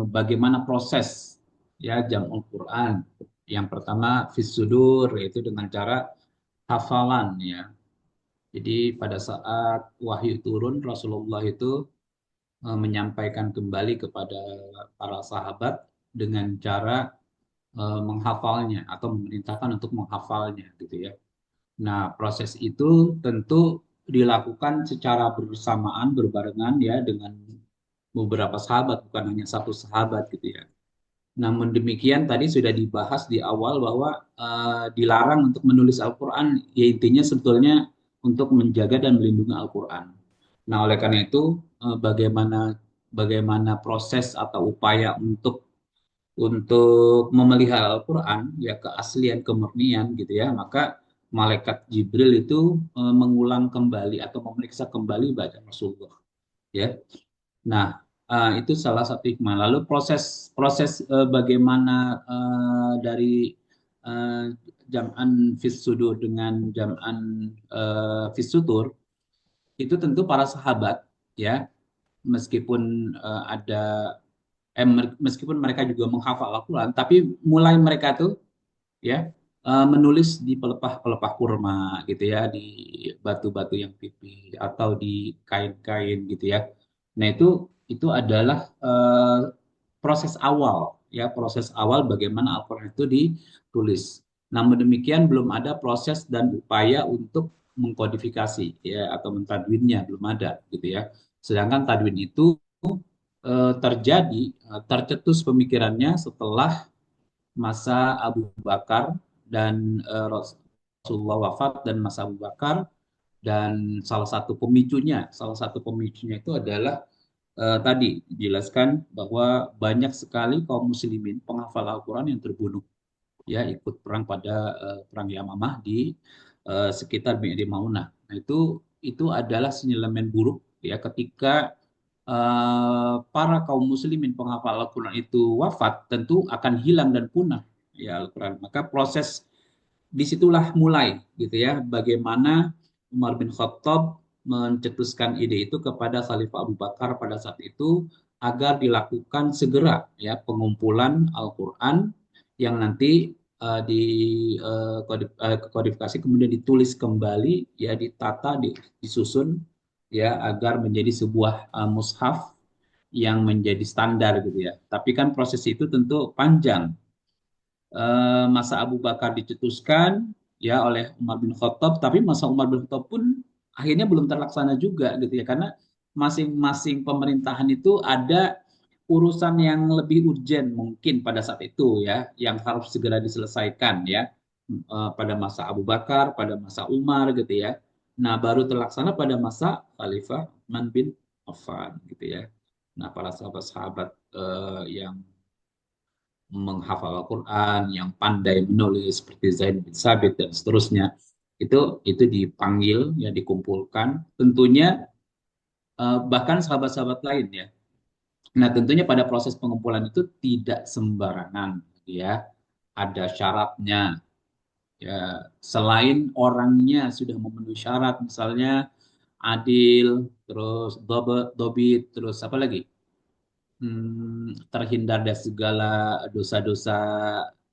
A: bagaimana proses ya jam'ul Quran. Yang pertama fisudur yaitu dengan cara hafalan ya. Jadi pada saat wahyu turun Rasulullah itu menyampaikan kembali kepada para sahabat dengan cara menghafalnya atau memerintahkan untuk menghafalnya gitu ya. Nah, proses itu tentu dilakukan secara bersamaan, berbarengan ya dengan beberapa sahabat, bukan hanya satu sahabat gitu ya. Namun demikian tadi sudah dibahas di awal bahwa dilarang untuk menulis Al-Quran, ya intinya sebetulnya untuk menjaga dan melindungi Al-Quran. Nah, oleh karena itu bagaimana proses atau upaya untuk memelihara Al-Quran, ya keaslian, kemurnian gitu ya, maka malaikat Jibril itu mengulang kembali atau memeriksa kembali bacaan Rasulullah. Ya, nah itu salah satu hikmah. Lalu proses proses bagaimana dari eh, jam'an fis sudur dengan jam'an fis sutur itu tentu para sahabat ya meskipun meskipun mereka juga menghafal Al-Quran, tapi mulai mereka tuh ya menulis di pelepah-pelepah kurma gitu ya, di batu-batu yang pipih atau di kain-kain gitu ya. Nah, itu adalah proses awal ya, proses awal bagaimana Al-Qur'an itu ditulis. Namun demikian belum ada proses dan upaya untuk mengkodifikasi ya atau mentadwinnya belum ada gitu ya. Sedangkan tadwin itu terjadi tercetus pemikirannya setelah masa Abu Bakar dan Rasulullah wafat dan masa Abu Bakar, dan salah satu pemicunya itu adalah tadi dijelaskan bahwa banyak sekali kaum muslimin penghafal Al-Quran yang terbunuh ya ikut perang pada perang Yamamah di sekitar Bi'ri Maunah. Nah, itu adalah sinyalemen buruk ya ketika para kaum muslimin penghafal Al-Quran itu wafat, tentu akan hilang dan punah ya Al-Quran. Maka proses disitulah mulai gitu ya bagaimana Umar bin Khattab mencetuskan ide itu kepada Khalifah Abu Bakar pada saat itu agar dilakukan segera ya pengumpulan Al-Quran yang nanti kodifikasi kemudian ditulis kembali ya ditata disusun ya agar menjadi sebuah mushaf yang menjadi standar gitu ya. Tapi kan proses itu tentu panjang. Masa Abu Bakar dicetuskan ya oleh Umar bin Khattab, tapi masa Umar bin Khattab pun akhirnya belum terlaksana juga gitu ya, karena masing-masing pemerintahan itu ada urusan yang lebih urgent mungkin pada saat itu ya, yang harus segera diselesaikan ya. Pada masa Abu Bakar, pada masa Umar gitu ya. Nah, baru terlaksana pada masa Khalifah Utsman bin Affan gitu ya. Nah, para sahabat-sahabat yang menghafal Al-Quran, yang pandai menulis seperti Zaid bin Sabit dan seterusnya, itu dipanggil, ya dikumpulkan. Tentunya bahkan sahabat-sahabat lain ya. Nah, tentunya pada proses pengumpulan itu tidak sembarangan, ya. Ada syaratnya. Ya, selain orangnya sudah memenuhi syarat, misalnya adil, terus dobit, terus apa lagi? Terhindar dari segala dosa-dosa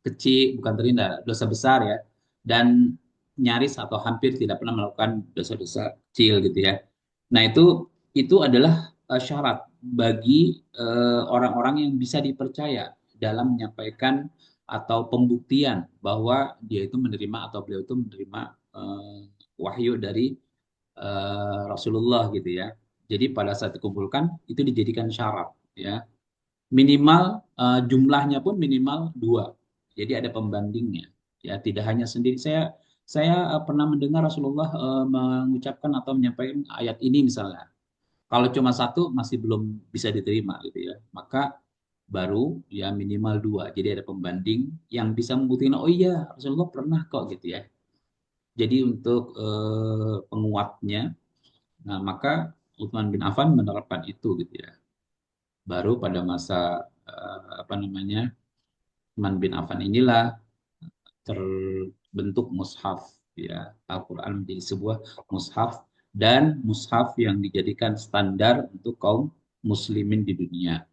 A: kecil, bukan terhindar, dosa besar ya, dan nyaris atau hampir tidak pernah melakukan dosa-dosa kecil gitu ya. Nah, itu adalah syarat bagi orang-orang yang bisa dipercaya dalam menyampaikan atau pembuktian bahwa dia itu menerima atau beliau itu menerima wahyu dari Rasulullah gitu ya. Jadi pada saat dikumpulkan itu dijadikan syarat ya, minimal jumlahnya pun minimal dua. Jadi ada pembandingnya. Ya, tidak hanya sendiri. Saya pernah mendengar Rasulullah mengucapkan atau menyampaikan ayat ini misalnya. Kalau cuma satu masih belum bisa diterima gitu ya. Maka baru ya minimal dua. Jadi ada pembanding yang bisa membuktikan oh iya Rasulullah pernah kok gitu ya. Jadi untuk penguatnya, nah maka Utsman bin Affan menerapkan itu gitu ya. Baru pada masa apa namanya Utsman bin Affan inilah terbentuk mushaf ya, Al-Qur'an menjadi sebuah mushaf dan mushaf yang dijadikan standar untuk kaum muslimin di dunia.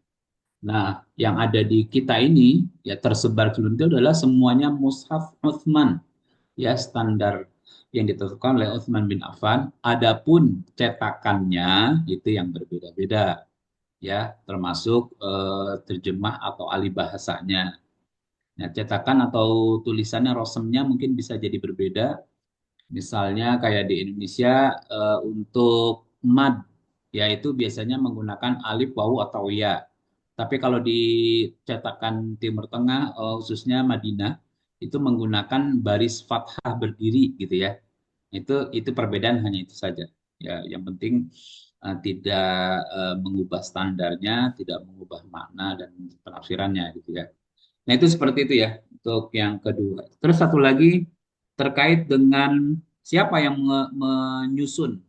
A: Nah, yang ada di kita ini ya tersebar seluruh itu adalah semuanya mushaf Utsman ya, standar yang ditentukan oleh Utsman bin Affan. Adapun cetakannya itu yang berbeda-beda ya, termasuk terjemah atau alih bahasanya. Nah, cetakan atau tulisannya rosemnya mungkin bisa jadi berbeda. Misalnya kayak di Indonesia untuk mad yaitu biasanya menggunakan alif, wawu atau ya. Tapi kalau di cetakan Timur Tengah khususnya Madinah itu menggunakan baris fathah berdiri gitu ya. Itu perbedaan hanya itu saja. Ya, yang penting tidak mengubah standarnya, tidak mengubah makna dan penafsirannya gitu ya. Nah, itu seperti itu ya untuk yang kedua. Terus satu lagi terkait dengan siapa yang menyusun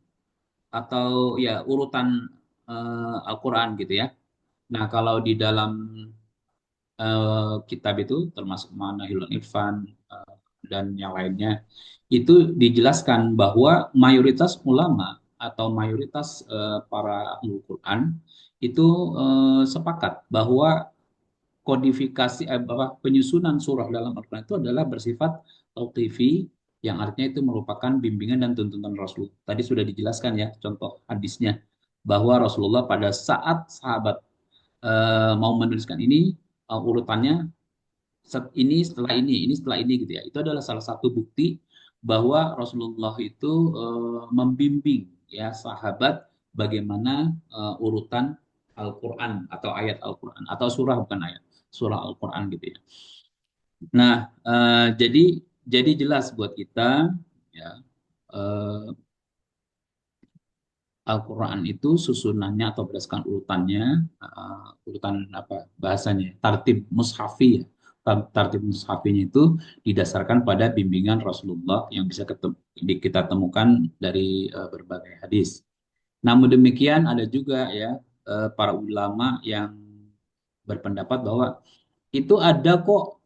A: atau ya urutan Al-Qur'an gitu ya. Nah, kalau di dalam kitab itu termasuk Manahilul Irfan dan yang lainnya itu dijelaskan bahwa mayoritas ulama atau mayoritas para ahli Quran itu sepakat bahwa kodifikasi penyusunan surah dalam Al-Quran itu adalah bersifat tauqifi yang artinya itu merupakan bimbingan dan tuntunan Rasul. Tadi sudah dijelaskan ya contoh hadisnya bahwa Rasulullah pada saat sahabat mau menuliskan ini urutannya ini setelah ini gitu ya. Itu adalah salah satu bukti bahwa Rasulullah itu membimbing ya sahabat bagaimana urutan Al-Quran atau ayat Al-Quran atau surah bukan ayat surah Al-Quran gitu ya. Nah, jadi jelas buat kita ya eh, Al-Quran itu susunannya atau berdasarkan urutannya, urutan apa bahasanya, tartib mushafi ya. Tartib mushafinya itu didasarkan pada bimbingan Rasulullah yang bisa kita temukan dari berbagai hadis. Namun demikian ada juga ya para ulama yang berpendapat bahwa itu ada kok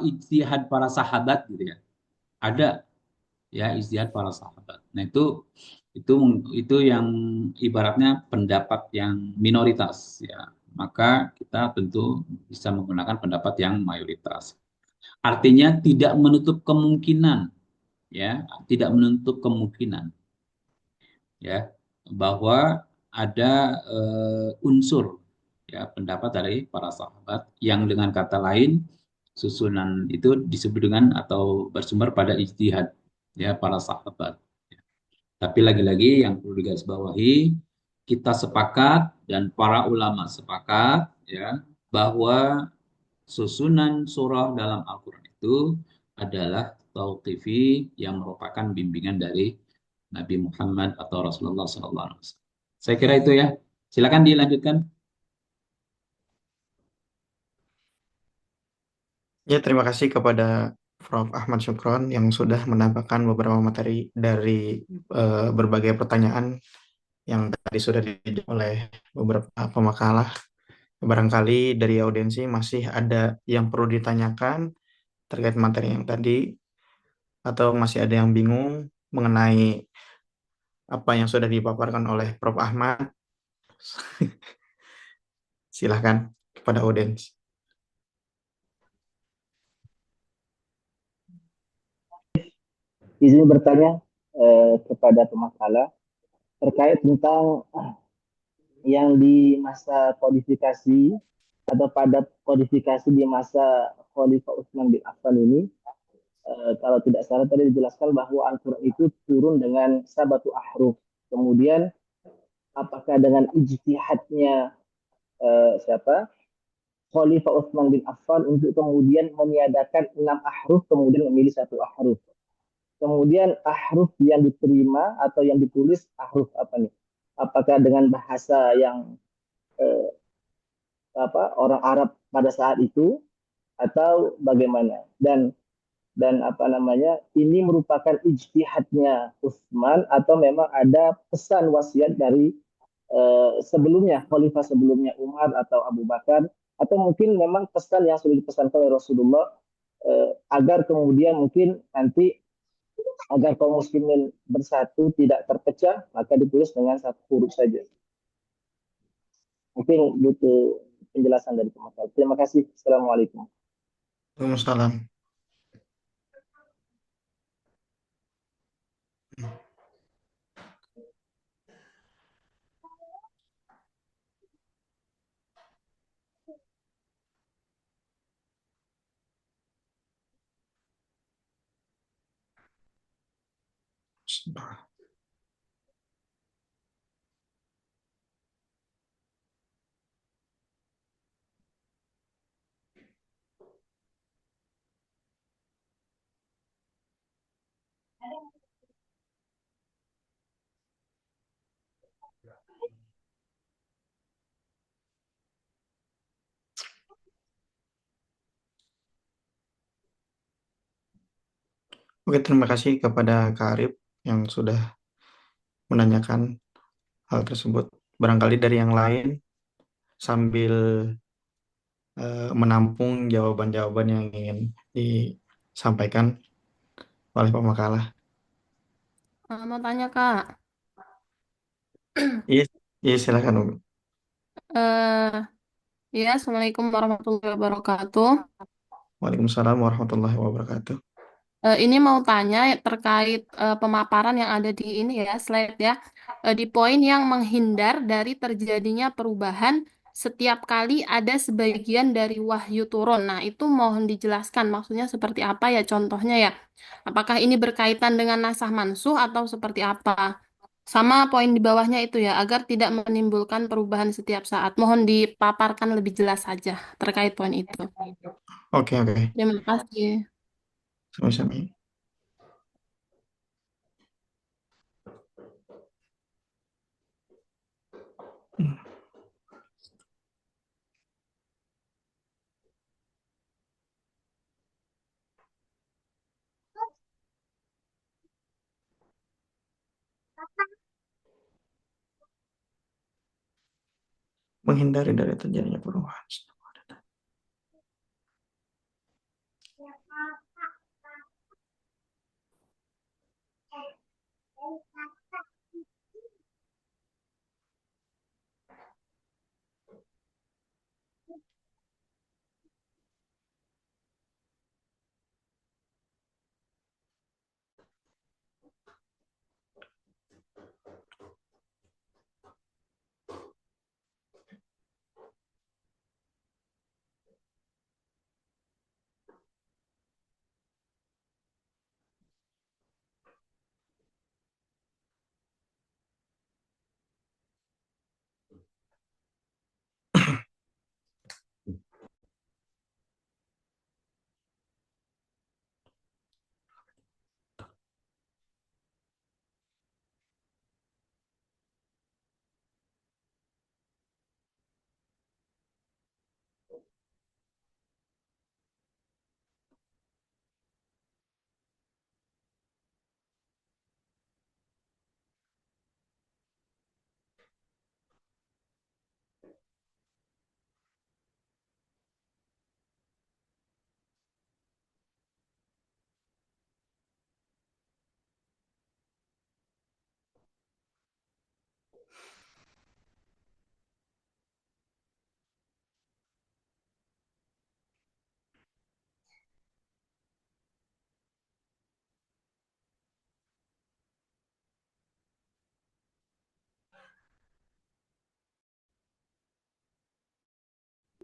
A: ijtihad para sahabat gitu ya. Ada ya ijtihad para sahabat. Nah, itu itu yang ibaratnya pendapat yang minoritas ya. Maka kita tentu bisa menggunakan pendapat yang mayoritas. Artinya tidak menutup kemungkinan ya, tidak menutup kemungkinan ya bahwa ada unsur ya pendapat dari para sahabat yang dengan kata lain susunan itu disebut dengan atau bersumber pada ijtihad ya para sahabat. Tapi lagi-lagi yang perlu digarisbawahi, kita sepakat dan para ulama sepakat ya bahwa susunan surah dalam Al-Quran itu adalah tauqifi yang merupakan bimbingan dari Nabi Muhammad atau Rasulullah SAW. Saya kira itu ya. Silakan dilanjutkan.
B: Ya, terima kasih kepada Prof. Ahmad Syukron yang sudah menambahkan beberapa materi dari berbagai pertanyaan yang tadi sudah dijawab oleh beberapa pemakalah. Barangkali dari audiensi masih ada yang perlu ditanyakan terkait materi yang tadi, atau masih ada yang bingung mengenai apa yang sudah dipaparkan oleh Prof. Ahmad. Silahkan kepada audiens.
H: Izin bertanya kepada pemakalah terkait tentang yang di masa kodifikasi atau pada kodifikasi di masa Khalifah Utsman bin Affan ini, kalau tidak salah tadi dijelaskan bahwa Al-Quran itu turun dengan sabatu ahruf. Kemudian apakah dengan ijtihadnya siapa Khalifah Utsman bin Affan untuk kemudian meniadakan 6 ahruf kemudian memilih 1 ahruf. Kemudian ahruf yang diterima atau yang ditulis ahruf apa nih? Apakah dengan bahasa yang eh, orang Arab pada saat itu atau bagaimana? Dan apa namanya? Ini merupakan ijtihadnya Utsman atau memang ada pesan wasiat dari sebelumnya, khalifah sebelumnya Umar atau Abu Bakar, atau mungkin memang pesan yang sudah dipesankan oleh Rasulullah agar kemudian mungkin nanti agar kaum muslimin bersatu tidak terpecah, maka ditulis dengan 1 huruf saja. Mungkin butuh penjelasan dari pemakaian. Terima kasih. Assalamualaikum.
B: Waalaikumsalam. Oke, terima kasih kepada Kak Arif yang sudah menanyakan hal tersebut. Barangkali dari yang lain sambil menampung jawaban-jawaban yang ingin disampaikan oleh pemakalah.
F: Mau tanya Kak,
B: Iya, iya silakan Umi.
F: eh ya Assalamualaikum warahmatullahi wabarakatuh.
B: Waalaikumsalam warahmatullahi wabarakatuh.
F: Ini mau tanya terkait pemaparan yang ada di ini ya, slide ya. Di poin yang menghindar dari terjadinya perubahan setiap kali ada sebagian dari wahyu turun. Nah, itu mohon dijelaskan maksudnya seperti apa ya contohnya ya. Apakah ini berkaitan dengan nasah mansuh atau seperti apa? Sama poin di bawahnya itu ya, agar tidak menimbulkan perubahan setiap saat. Mohon dipaparkan lebih jelas saja terkait poin itu.
B: Oke, oke.
F: Terima kasih.
B: Sama-sama. Menghindari dari terjadinya perubahan.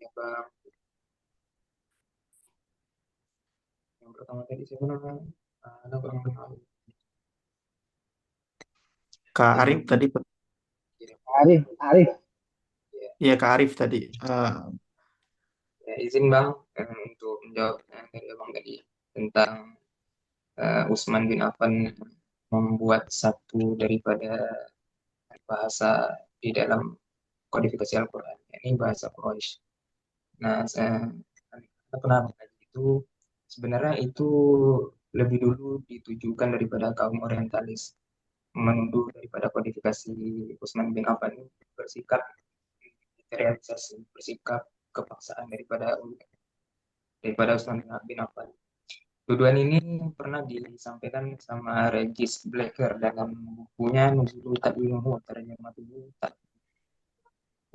E: Ya, Bang. Yang pertama tadi siapa namanya? Ada orang kenal.
B: Kak Arif tadi,
H: Arif, Arif.
B: iya Kak Arif tadi.
E: Ya, izin Bang untuk menjawab yang dari Bang tadi tentang Utsman bin Affan membuat satu daripada bahasa di dalam kodifikasi Al-Quran, ini bahasa Quraisy. Nah, saya pernah mengkaji itu, sebenarnya itu lebih dulu ditujukan daripada kaum orientalis, menuduh daripada kodifikasi Utsman bin Affan bersikap realisasi, bersikap kepaksaan daripada Utsman bin Affan. Tuduhan ini pernah disampaikan sama Regis Blacker dalam bukunya Nuzulul Ta'wimu Tarjamatul Mu'tad.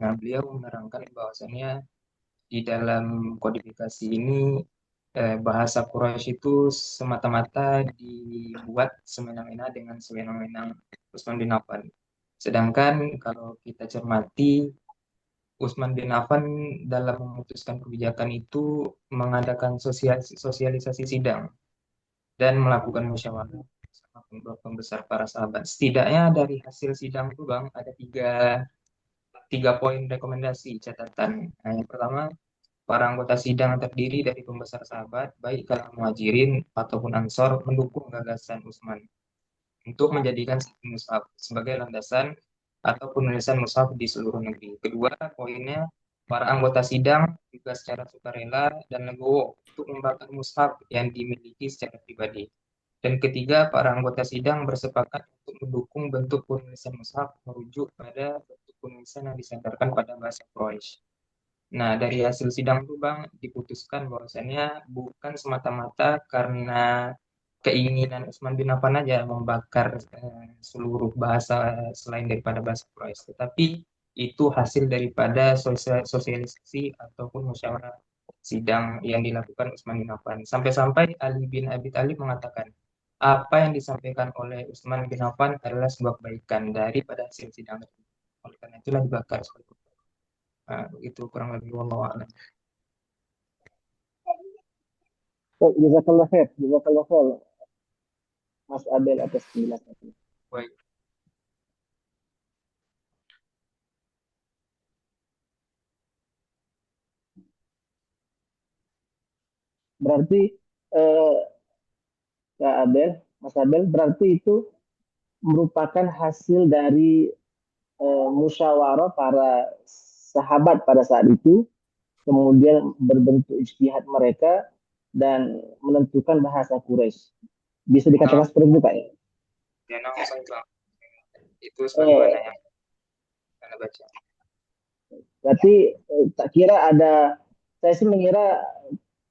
E: Nah, beliau menerangkan bahwasannya di dalam kodifikasi ini bahasa Quraisy itu semata-mata dibuat semena-mena dengan sewenang-wenang Utsman bin Affan. Sedangkan kalau kita cermati Utsman bin Affan dalam memutuskan kebijakan itu mengadakan sosialisasi sidang dan melakukan musyawarah bersama pembesar para sahabat. Setidaknya dari hasil sidang itu Bang, ada tiga poin rekomendasi catatan. Nah, yang pertama, para anggota sidang terdiri dari pembesar sahabat, baik kalangan muhajirin ataupun ansor, mendukung gagasan Utsman untuk menjadikan satu mushaf sebagai landasan atau penulisan mushaf di seluruh negeri. Kedua, poinnya, para anggota sidang juga secara sukarela dan legowo untuk membakar mushaf yang dimiliki secara pribadi. Dan ketiga, para anggota sidang bersepakat untuk mendukung bentuk penulisan mushaf merujuk pada bentuk penulisan yang disandarkan pada bahasa Quraisy. Nah, dari hasil sidang itu Bang, diputuskan bahwasannya bukan semata-mata karena keinginan Utsman bin Affan aja membakar seluruh bahasa selain daripada bahasa Quraisy, tetapi itu hasil daripada sosialisasi ataupun musyawarah sidang yang dilakukan Utsman bin Affan. Sampai-sampai Ali bin Abi Thalib mengatakan, apa yang disampaikan oleh Utsman bin Affan adalah sebuah kebaikan daripada hasil sidang tersebut. Oleh karena itulah dibakar seperti itu. Nah, itu kurang lebih wallahu a'lam.
H: Jazakallah khair, jazakallah khair, Mas Abel atas penjelasannya.
E: Baik.
H: Berarti Kak Abel, Mas Abel, berarti itu merupakan hasil dari musyawarah para sahabat pada saat itu, kemudian berbentuk ijtihad mereka dan menentukan bahasa Quraisy. Bisa dikatakan seperti itu, Pak ya?
E: Ya, itu sebagaimana yang Anda baca.
H: Berarti tak kira ada, saya sih mengira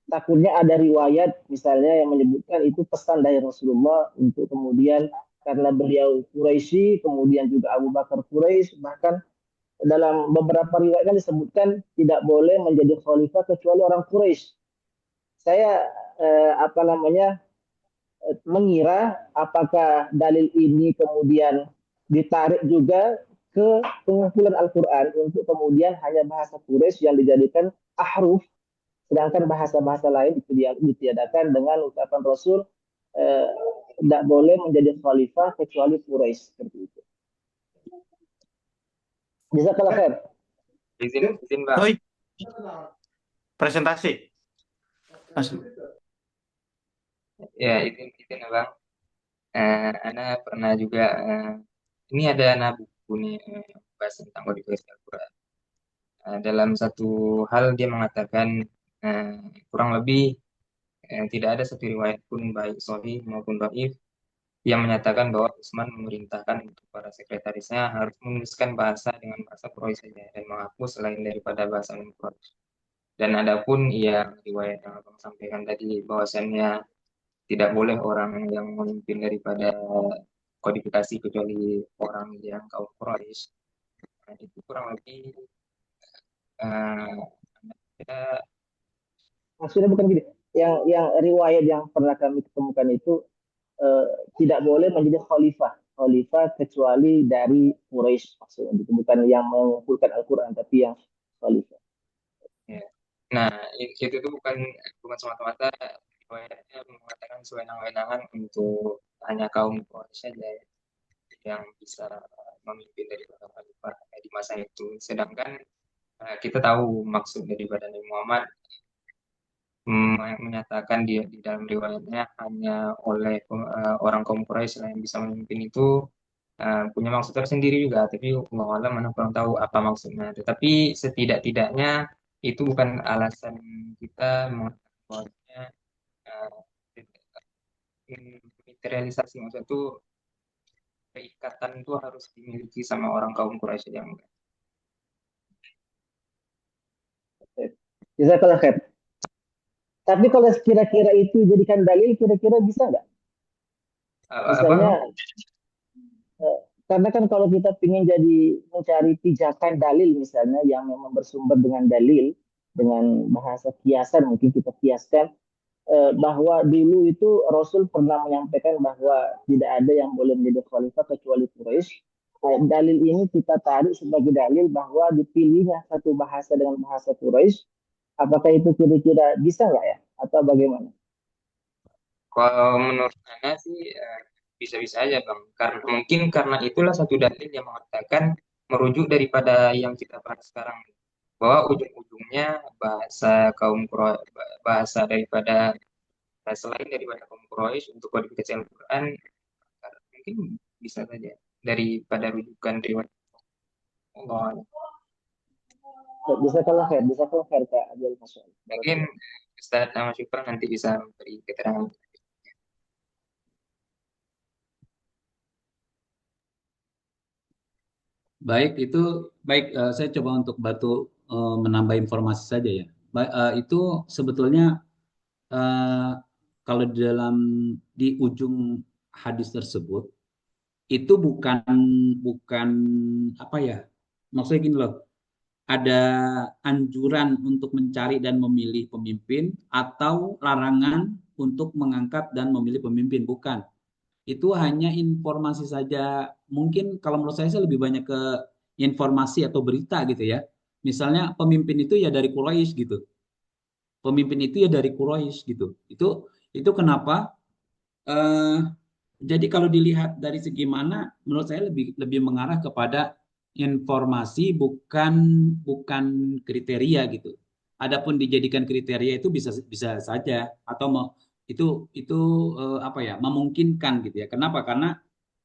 H: takutnya ada riwayat misalnya yang menyebutkan itu pesan dari Rasulullah untuk kemudian karena beliau Quraisy, kemudian juga Abu Bakar Quraisy, bahkan dalam beberapa riwayat kan disebutkan tidak boleh menjadi khalifah kecuali orang Quraisy. Saya mengira apakah dalil ini kemudian ditarik juga ke pengumpulan Al-Quran untuk kemudian hanya bahasa Quraisy yang dijadikan ahruf, sedangkan bahasa-bahasa lain ditiadakan dengan ucapan Rasul tidak boleh menjadi khalifah kecuali Quraisy, seperti itu. Jazakallah khair.
E: Izin Bang.
B: Oi, presentasi.
E: Ya, izin Bang. Ana pernah juga ini ada buku nih bahas tentang kodifikasi Al-Quran. Dalam satu hal dia mengatakan kurang lebih tidak ada satu riwayat pun baik sahih maupun dhaif yang menyatakan bahwa Utsman memerintahkan untuk para sekretarisnya harus menuliskan bahasa dengan bahasa Quraisy saja dan menghapus selain daripada bahasa non-Quraisy. Dan adapun yang riwayat yang Abang sampaikan tadi bahwasannya tidak boleh orang yang memimpin daripada kodifikasi kecuali orang yang kaum Quraisy. Nah, itu kurang lebih
H: maksudnya bukan gini. Yang riwayat yang pernah kami ketemukan itu tidak boleh menjadi khalifah kecuali dari Quraisy, maksudnya itu bukan yang mengumpulkan Al-Quran tapi yang khalifah.
E: Ya. Nah, itu tuh bukan semata-mata riwayatnya mengatakan sewenang-wenangan untuk hanya kaum Quraisy saja yang bisa memimpin dari khalifah di masa itu. Sedangkan kita tahu maksud daripada Nabi Muhammad menyatakan dia di dalam riwayatnya hanya oleh orang kaum Quraisy yang bisa memimpin itu punya maksud tersendiri juga, tapi Allah mana kurang tahu apa maksudnya. Tetapi setidak-tidaknya itu bukan alasan kita mengatakannya materialisasi, maksud itu keikatan itu harus dimiliki sama orang kaum Quraisy yang enggak.
H: Jazakallah khair. Tapi kalau kira-kira itu jadikan dalil, kira-kira bisa nggak? Misalnya, karena kan kalau kita ingin mencari pijakan dalil misalnya yang memang bersumber dengan dalil, dengan bahasa kiasan mungkin kita kiaskan bahwa dulu itu Rasul pernah menyampaikan bahwa tidak ada yang boleh menjadi khalifah kecuali Quraisy. Dalil ini kita tarik sebagai dalil bahwa dipilihnya satu bahasa dengan bahasa Quraisy. Apakah itu kira-kira bisa nggak ya? Atau bagaimana?
E: Kalau menurut Anda sih bisa-bisa aja Bang. Karena mungkin karena itulah satu dalil yang mengatakan merujuk daripada yang kita bahas sekarang, bahwa ujung-ujungnya bahasa daripada selain daripada kaum Quraisy untuk kodifikasi Al-Quran mungkin bisa saja daripada rujukan riwayat Allah.
H: Bisa kalau Kak Abdul Masya.
E: Mungkin Ustaz Ahmad Syukran nanti bisa beri keterangan.
A: Baik, saya coba untuk bantu menambah informasi saja ya. Itu sebetulnya kalau di ujung hadis tersebut itu bukan apa ya? Maksudnya gini loh, ada anjuran untuk mencari dan memilih pemimpin atau larangan untuk mengangkat dan memilih pemimpin, bukan. Itu hanya informasi saja. Mungkin kalau menurut saya lebih banyak ke informasi atau berita gitu ya. Misalnya pemimpin itu ya dari Quraisy gitu. Pemimpin itu ya dari Quraisy gitu. Itu kenapa? eh, jadi kalau dilihat dari segi mana, menurut saya lebih mengarah kepada informasi bukan kriteria gitu. Adapun dijadikan kriteria itu bisa bisa saja atau itu apa ya memungkinkan gitu ya. Kenapa? Karena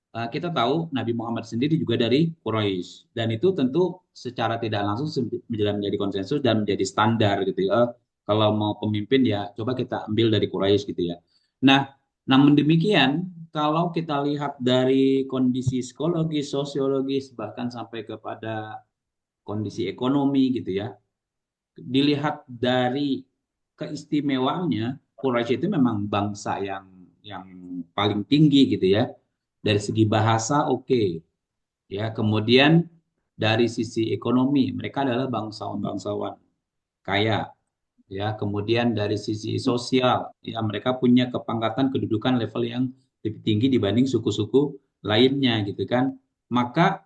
A: kita tahu Nabi Muhammad sendiri juga dari Quraisy dan itu tentu secara tidak langsung menjadi konsensus dan menjadi standar gitu ya. Kalau mau pemimpin ya coba kita ambil dari Quraisy gitu ya. Nah, namun demikian kalau kita lihat dari kondisi psikologis, sosiologis bahkan sampai kepada kondisi ekonomi gitu ya. Dilihat dari keistimewaannya Quraisy itu memang bangsa yang paling tinggi gitu ya dari segi bahasa oke. Ya, kemudian dari sisi ekonomi mereka adalah bangsawan-bangsawan kaya. Ya, kemudian dari sisi sosial ya mereka punya kepangkatan kedudukan level yang lebih tinggi dibanding suku-suku lainnya gitu kan. Maka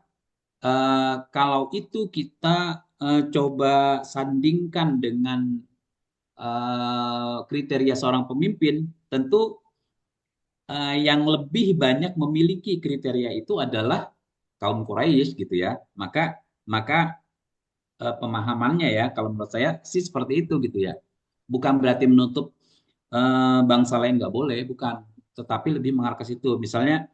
A: kalau itu kita coba sandingkan dengan kriteria seorang pemimpin, tentu yang lebih banyak memiliki kriteria itu adalah kaum Quraisy gitu ya. Maka pemahamannya ya kalau menurut saya sih seperti itu gitu ya. Bukan berarti menutup bangsa lain nggak boleh, bukan. Tetapi lebih mengarah ke situ. Misalnya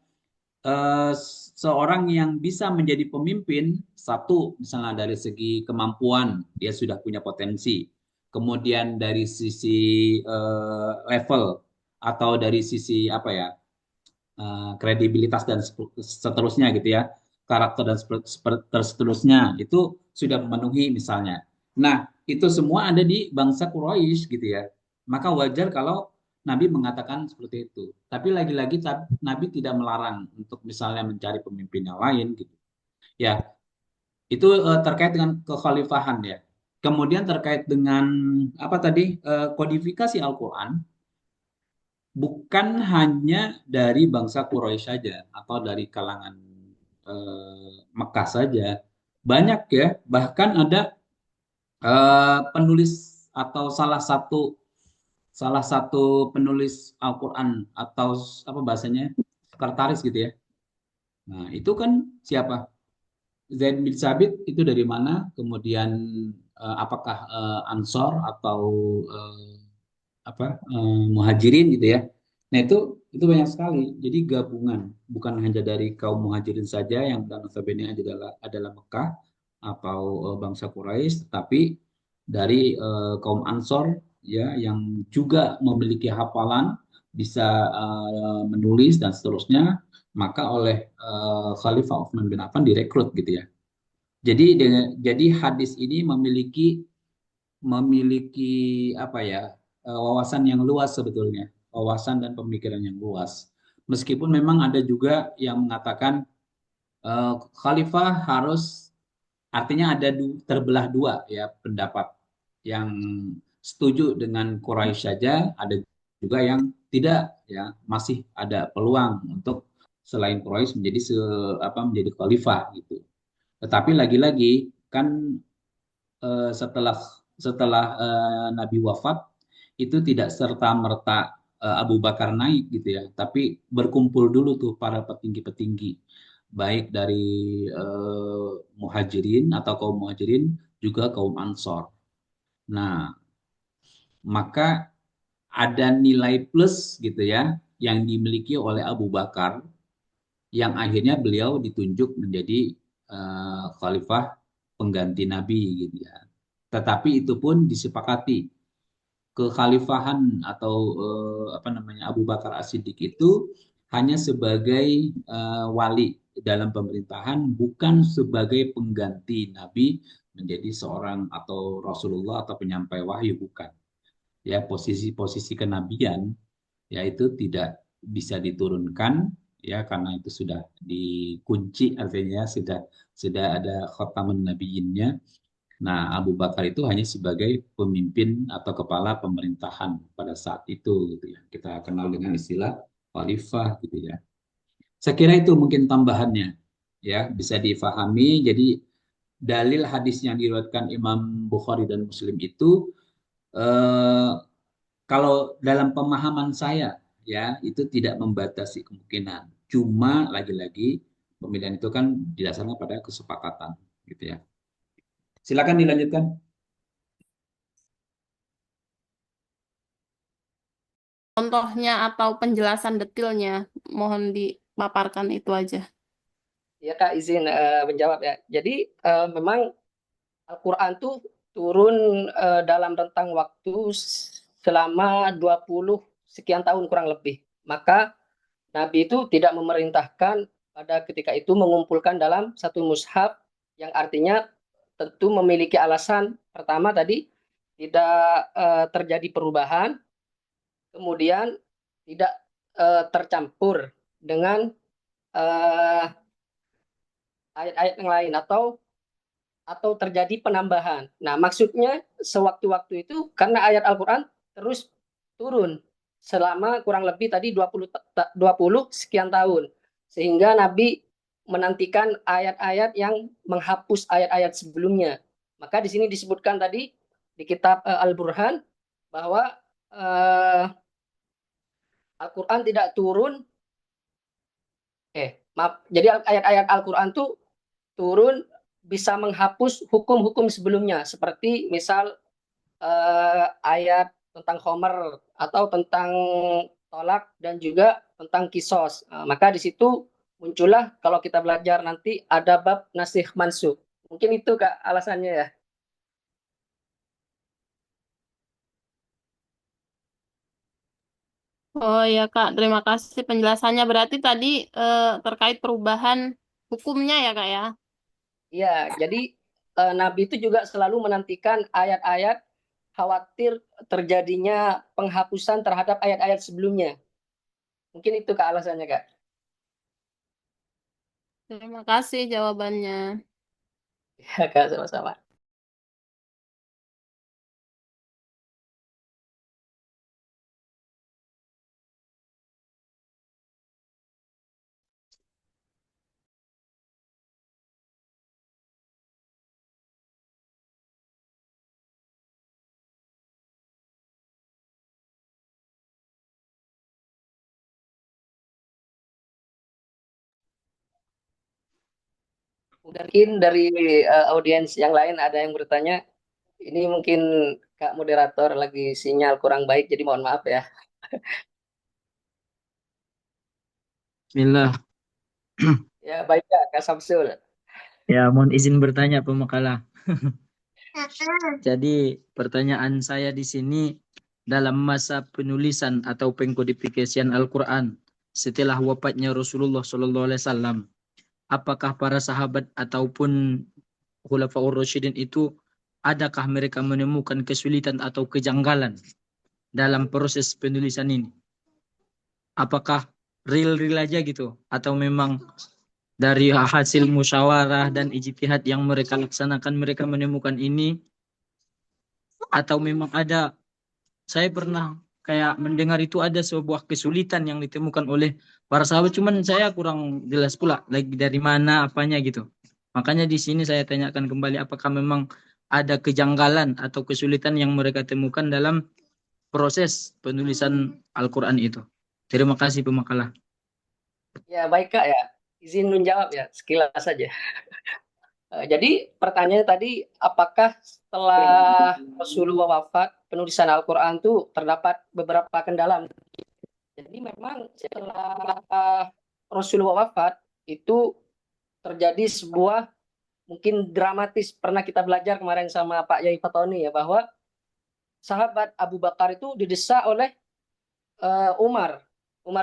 A: seorang yang bisa menjadi pemimpin, satu misalnya dari segi kemampuan dia sudah punya potensi. Kemudian dari sisi level atau dari sisi apa ya kredibilitas dan seterusnya gitu ya, karakter dan seterusnya itu sudah memenuhi misalnya. Nah, itu semua ada di bangsa Quraisy gitu ya. Maka wajar kalau Nabi mengatakan seperti itu. Tapi lagi-lagi Nabi tidak melarang untuk misalnya mencari pemimpin yang lain gitu. Ya, itu terkait dengan kekhalifahan ya. Kemudian terkait dengan apa tadi kodifikasi Al-Qur'an bukan hanya dari bangsa Quraisy saja atau dari kalangan Mekah saja. Banyak ya, bahkan ada penulis atau salah satu penulis Al-Qur'an atau apa bahasanya? Sekretaris gitu ya. Nah, itu kan siapa? Zaid bin Sabit itu dari mana? Kemudian apakah Ansor atau eh, Muhajirin gitu ya. Nah, itu banyak sekali. Jadi gabungan, bukan hanya dari kaum Muhajirin saja yang notabene adalah Mekah atau bangsa Quraisy, tetapi dari kaum Ansor ya yang juga memiliki hafalan, bisa menulis dan seterusnya, maka oleh Khalifah Utsman bin Affan direkrut gitu ya. Jadi hadis ini memiliki apa ya wawasan yang luas sebetulnya, wawasan dan pemikiran yang luas. Meskipun memang ada juga yang mengatakan khalifah harus artinya ada terbelah dua ya pendapat yang setuju dengan Quraisy saja, ada juga yang tidak ya masih ada peluang untuk selain Quraisy menjadi khalifah gitu. Tetapi lagi-lagi kan setelah setelah Nabi wafat itu tidak serta merta Abu Bakar naik gitu ya, tapi berkumpul dulu tuh para petinggi-petinggi, baik dari muhajirin atau kaum muhajirin, juga kaum ansor. Nah, maka ada nilai plus gitu ya yang dimiliki oleh Abu Bakar yang akhirnya beliau ditunjuk menjadi khalifah pengganti Nabi gitu ya. Tetapi itu pun disepakati kekhalifahan atau apa namanya Abu Bakar As-Siddiq itu hanya sebagai wali dalam pemerintahan, bukan sebagai pengganti Nabi menjadi seorang atau Rasulullah atau penyampai wahyu, bukan. Ya, posisi-posisi kenabian ya itu tidak bisa diturunkan ya karena itu sudah dikunci, artinya sudah ada khatamun nabiyinnya. Nah, Abu Bakar itu hanya sebagai pemimpin atau kepala pemerintahan pada saat itu gitu ya. Kita kenal dengan istilah khalifah gitu ya. Saya kira itu mungkin tambahannya ya, bisa difahami. Jadi dalil hadis yang diriwayatkan Imam Bukhari dan Muslim itu eh, kalau dalam pemahaman saya ya itu tidak membatasi kemungkinan. Cuma lagi-lagi pemilihan itu kan didasarkan pada kesepakatan gitu ya. Silakan dilanjutkan.
I: Contohnya atau penjelasan detailnya, mohon dipaparkan itu aja.
D: Ya Kak, izin menjawab ya. Jadi memang Al-Quran tuh turun dalam rentang waktu selama 20 sekian tahun kurang lebih. Maka Nabi itu tidak memerintahkan pada ketika itu mengumpulkan dalam satu mushaf, yang artinya tentu memiliki alasan. Pertama tadi tidak terjadi perubahan, kemudian tidak tercampur dengan ayat-ayat yang lain atau terjadi penambahan. Nah, maksudnya sewaktu-waktu itu karena ayat Al-Quran terus turun selama kurang lebih tadi 20 sekian tahun. Sehingga Nabi menantikan ayat-ayat yang menghapus ayat-ayat sebelumnya. Maka di sini disebutkan tadi di kitab Al-Burhan bahwa Al-Quran tidak turun, maaf, jadi ayat-ayat Al-Quran itu turun bisa menghapus hukum-hukum sebelumnya, seperti misal ayat tentang khomer atau tentang tolak dan juga tentang kisos. Maka di situ muncullah kalau kita belajar nanti ada bab nasikh mansukh. Mungkin itu Kak alasannya ya.
I: Oh ya Kak, terima kasih penjelasannya. Berarti tadi terkait perubahan hukumnya ya Kak ya?
D: Iya, jadi Nabi itu juga selalu menantikan ayat-ayat khawatir terjadinya penghapusan terhadap ayat-ayat sebelumnya. Mungkin itu Kak alasannya Kak.
I: Terima kasih jawabannya.
D: Ya Kak, sama-sama. Mungkin dari audiens yang lain ada yang bertanya. Ini mungkin Kak moderator lagi sinyal kurang baik, jadi mohon maaf ya.
J: Bismillah.
D: Ya baik Kak Samsul.
J: Ya, mohon izin bertanya pemakalah. Jadi pertanyaan saya di sini, dalam masa penulisan atau pengkodifikasian Al-Quran setelah wafatnya Rasulullah SAW, apakah para sahabat ataupun Khulafaur Rasyidin itu adakah mereka menemukan kesulitan atau kejanggalan dalam proses penulisan ini? Apakah real aja gitu atau memang dari hasil musyawarah dan ijtihad yang mereka laksanakan mereka menemukan ini, atau memang ada, saya pernah kayak mendengar itu ada sebuah kesulitan yang ditemukan oleh para sahabat, cuman saya kurang jelas pula lagi dari mana apanya gitu. Makanya di sini saya tanyakan kembali, apakah memang ada kejanggalan atau kesulitan yang mereka temukan dalam proses penulisan Al-Quran itu. Terima kasih pemakalah.
D: Ya, baik Kak ya. Izin menjawab ya, sekilas saja. Jadi pertanyaannya tadi, apakah setelah Rasulullah wafat, penulisan Al-Quran itu terdapat beberapa kendala? Jadi memang setelah Rasulullah wafat, itu terjadi sebuah mungkin dramatis. Pernah kita belajar kemarin sama Pak Yai Fatoni ya, bahwa sahabat Abu Bakar itu didesak oleh Umar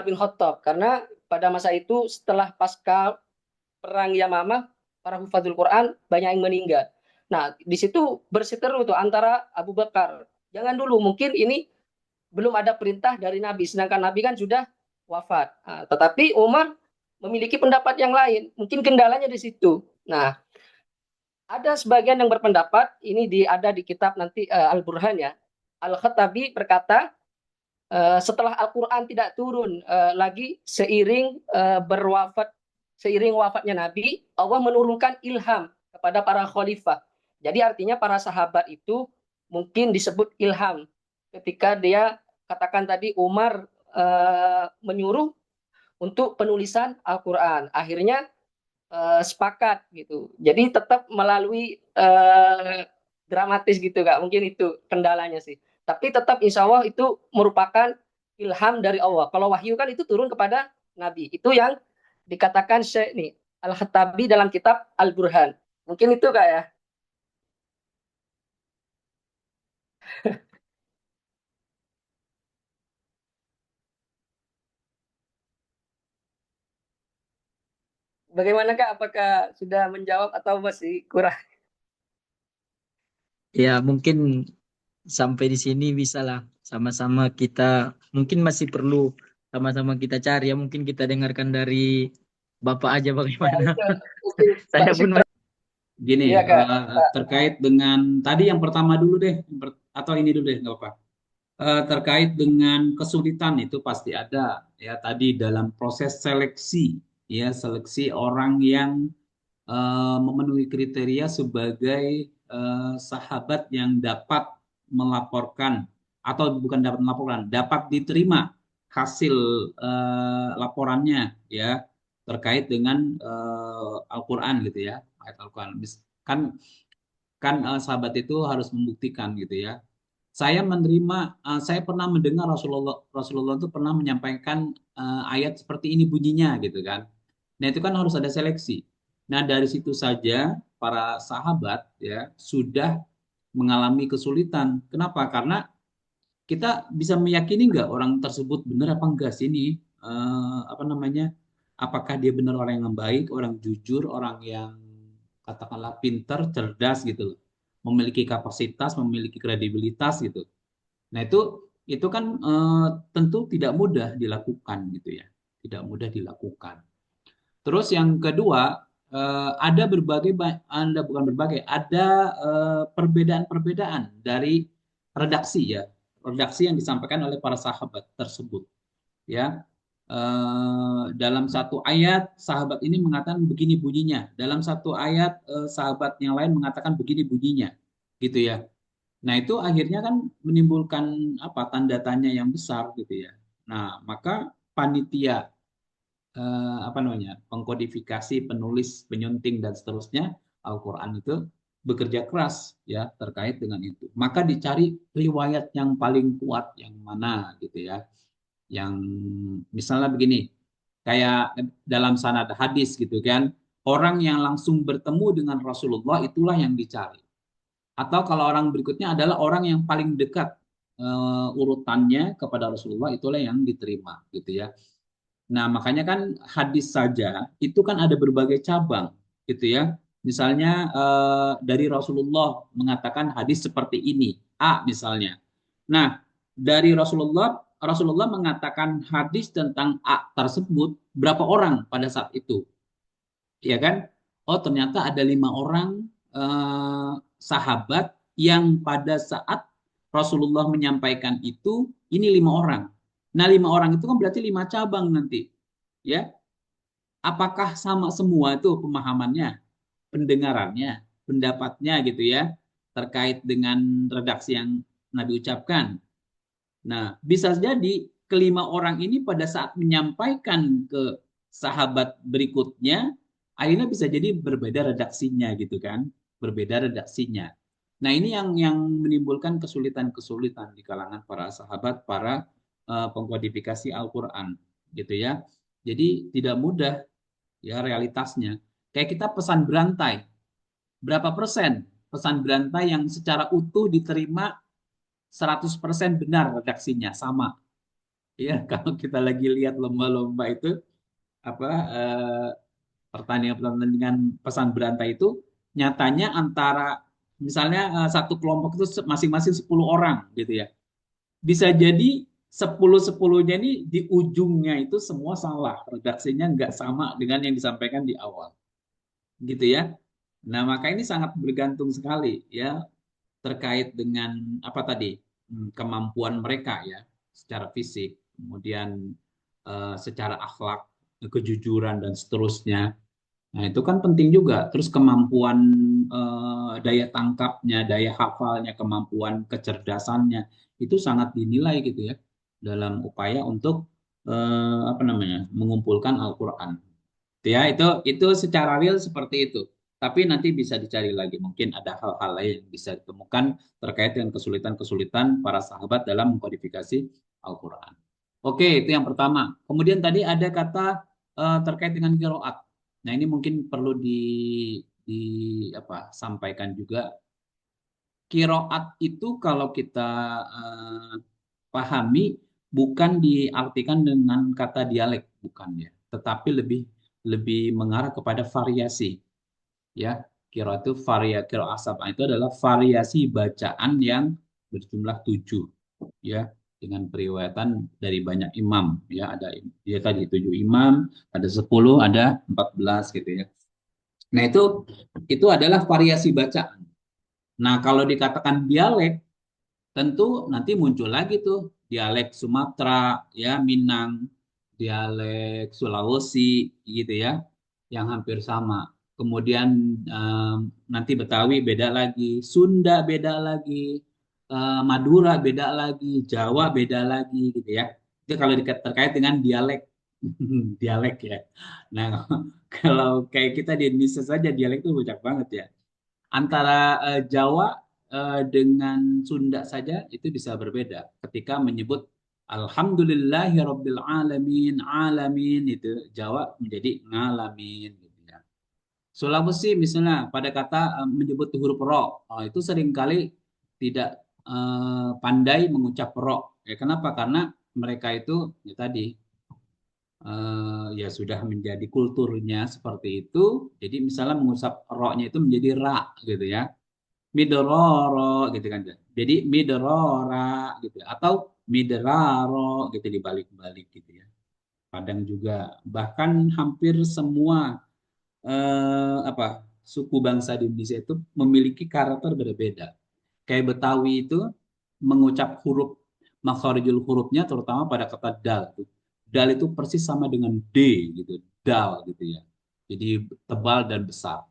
D: bin Khattab, karena pada masa itu setelah pasca perang Yamamah, para hufadzul Quran banyak yang meninggal. Nah, di situ berseteru tuh antara Abu Bakar, jangan dulu, mungkin ini belum ada perintah dari Nabi, sedangkan Nabi kan sudah wafat. Nah, tetapi Umar memiliki pendapat yang lain, mungkin kendalanya di situ. Nah, ada sebagian yang berpendapat, ini ada di kitab nanti Al-Burhan ya, Al-Khattabi berkata, setelah Al-Quran tidak turun lagi seiring wafatnya Nabi, Allah menurunkan ilham kepada para khalifah. Jadi artinya para sahabat itu mungkin disebut ilham. Ketika dia katakan tadi Umar menyuruh untuk penulisan Al-Quran, akhirnya sepakat gitu. Jadi tetap melalui dramatis gitu Kak, mungkin itu kendalanya sih. Tapi tetap insya Allah itu merupakan ilham dari Allah. Kalau wahyu kan itu turun kepada Nabi. Itu yang dikatakan Syekh nih Al-Khattabi dalam kitab Al-Burhan. Mungkin itu Kak ya. Bagaimana Kak? Apakah sudah menjawab atau masih kurang?
J: Ya, mungkin sampai di sini bisa lah. Sama-sama kita, mungkin masih perlu sama-sama kita cari ya. Mungkin kita dengarkan dari Bapak aja bagaimana. Saya pun
A: Gini,
D: Iya, Kak.
A: terkait dengan tadi yang pertama dulu deh, atau ini dulu deh, nggak apa-apa. Terkait dengan kesulitan itu pasti ada ya tadi dalam proses seleksi ya, seleksi orang yang memenuhi kriteria sebagai sahabat yang dapat melaporkan, atau bukan dapat melaporkan, dapat diterima hasil laporannya ya terkait dengan Al-Quran gitu ya, ayat Al-Quran. Kan sahabat itu harus membuktikan gitu ya. Saya pernah mendengar Rasulullah itu pernah menyampaikan ayat seperti ini bunyinya gitu kan. Nah, itu kan harus ada seleksi. Nah, dari situ saja para sahabat ya sudah mengalami kesulitan. Kenapa? Karena kita bisa meyakini nggak orang tersebut benar apa enggak sih ini apakah dia benar orang yang baik, orang jujur, orang yang katakanlah pinter, cerdas gitu loh, memiliki kapasitas, memiliki kredibilitas gitu. Nah, itu kan tentu tidak mudah dilakukan gitu ya. Tidak mudah dilakukan. Terus yang kedua, ada perbedaan-perbedaan dari redaksi ya. Redaksi yang disampaikan oleh para sahabat tersebut. Ya. Dalam satu ayat sahabat ini mengatakan begini bunyinya, dalam satu ayat sahabat yang lain mengatakan begini bunyinya, gitu ya. Nah, itu akhirnya kan menimbulkan tanda tanya yang besar gitu ya. Nah, maka panitia pengkodifikasi, penulis, penyunting dan seterusnya Al-Quran itu bekerja keras ya terkait dengan itu. Maka dicari riwayat yang paling kuat yang mana gitu ya. Yang misalnya begini, kayak dalam sanad hadis gitu kan, orang yang langsung bertemu dengan Rasulullah itulah yang dicari. Atau kalau orang berikutnya adalah orang yang paling dekat urutannya kepada Rasulullah, itulah yang diterima gitu ya. Nah, makanya kan hadis saja itu kan ada berbagai cabang gitu ya. Misalnya dari Rasulullah mengatakan hadis seperti ini, A misalnya. Nah, dari Rasulullah mengatakan hadis tentang A tersebut berapa orang pada saat itu, ya kan? Oh, ternyata ada 5 orang sahabat yang pada saat Rasulullah menyampaikan itu, ini 5 orang. Nah, 5 orang itu kan berarti 5 cabang nanti, ya. Apakah sama semua itu pemahamannya, pendengarannya, pendapatnya gitu ya, terkait dengan redaksi yang Nabi ucapkan? Nah, bisa jadi kelima orang ini pada saat menyampaikan ke sahabat berikutnya, akhirnya bisa jadi berbeda redaksinya gitu kan, berbeda redaksinya. Nah, ini yang menimbulkan kesulitan-kesulitan di kalangan para sahabat, para pengkodifikasi Al-Qur'an gitu ya. Jadi tidak mudah ya realitasnya. Kayak kita pesan berantai. Berapa persen pesan berantai yang secara utuh diterima 100% benar redaksinya sama. Ya, kalau kita lagi lihat lomba-lomba itu apa pertandingan pesan berantai itu nyatanya antara misalnya satu kelompok itu masing-masing 10 orang gitu ya. Bisa jadi 10-10-nya ini di ujungnya itu semua salah, redaksinya nggak sama dengan yang disampaikan di awal. Gitu ya. Nah, maka ini sangat bergantung sekali ya terkait dengan apa tadi kemampuan mereka ya secara fisik, kemudian secara akhlak, kejujuran dan seterusnya. Nah, itu kan penting juga. Terus kemampuan daya tangkapnya, daya hafalnya, kemampuan kecerdasannya itu sangat dinilai gitu ya dalam upaya untuk apa namanya mengumpulkan Al-Qur'an. Ya, itu secara real seperti itu. Tapi nanti bisa dicari lagi. Mungkin ada hal-hal lain yang bisa ditemukan terkait dengan kesulitan-kesulitan para sahabat dalam mengkodifikasi Al-Quran. Oke, itu yang pertama. Kemudian tadi ada kata terkait dengan qiraat. Nah, ini mungkin perlu di apa sampaikan juga. Qiraat itu kalau kita pahami bukan diartikan dengan kata dialek, bukan ya, tetapi lebih lebih mengarah kepada variasi ya. Qiraat itu qiraat sab'ah itu adalah variasi bacaan yang berjumlah 7 ya dengan periwayatan dari banyak imam ya, ada dia tadi 7 imam, ada 10, ada 14 gitu ya. Nah, itu adalah variasi bacaan. Nah, kalau dikatakan dialek tentu nanti muncul lagi tuh dialek Sumatera, ya Minang, dialek Sulawesi gitu ya, yang hampir sama. Kemudian nanti Betawi beda lagi, Sunda beda lagi, Madura beda lagi, Jawa beda lagi gitu ya. Itu kalau terkait dengan dialek, dialek ya. Nah, kalau kayak kita di Indonesia saja dialek itu banyak banget ya. Antara Jawa dengan Sunda saja itu bisa berbeda ketika menyebut Alhamdulillahirabbil alamin, alamin itu Jawa menjadi ngalamin gitu ya. Sulawesi misalnya pada kata menyebut huruf ro, itu seringkali tidak pandai mengucap ro. Ya, kenapa? Karena mereka itu ya tadi ya sudah menjadi kulturnya seperti itu. Jadi misalnya mengucap ro-nya itu menjadi ra gitu ya. Midororo gitu kan. Jadi midorora gitu atau mideraro gitu dibalik-balik gitu ya. Kadang juga bahkan hampir semua apa suku bangsa di Indonesia itu memiliki karakter berbeda. Kayak Betawi itu mengucap huruf makharijul hurufnya terutama pada kata dal. Dal itu persis sama dengan D gitu, dal gitu ya. Jadi tebal dan besar.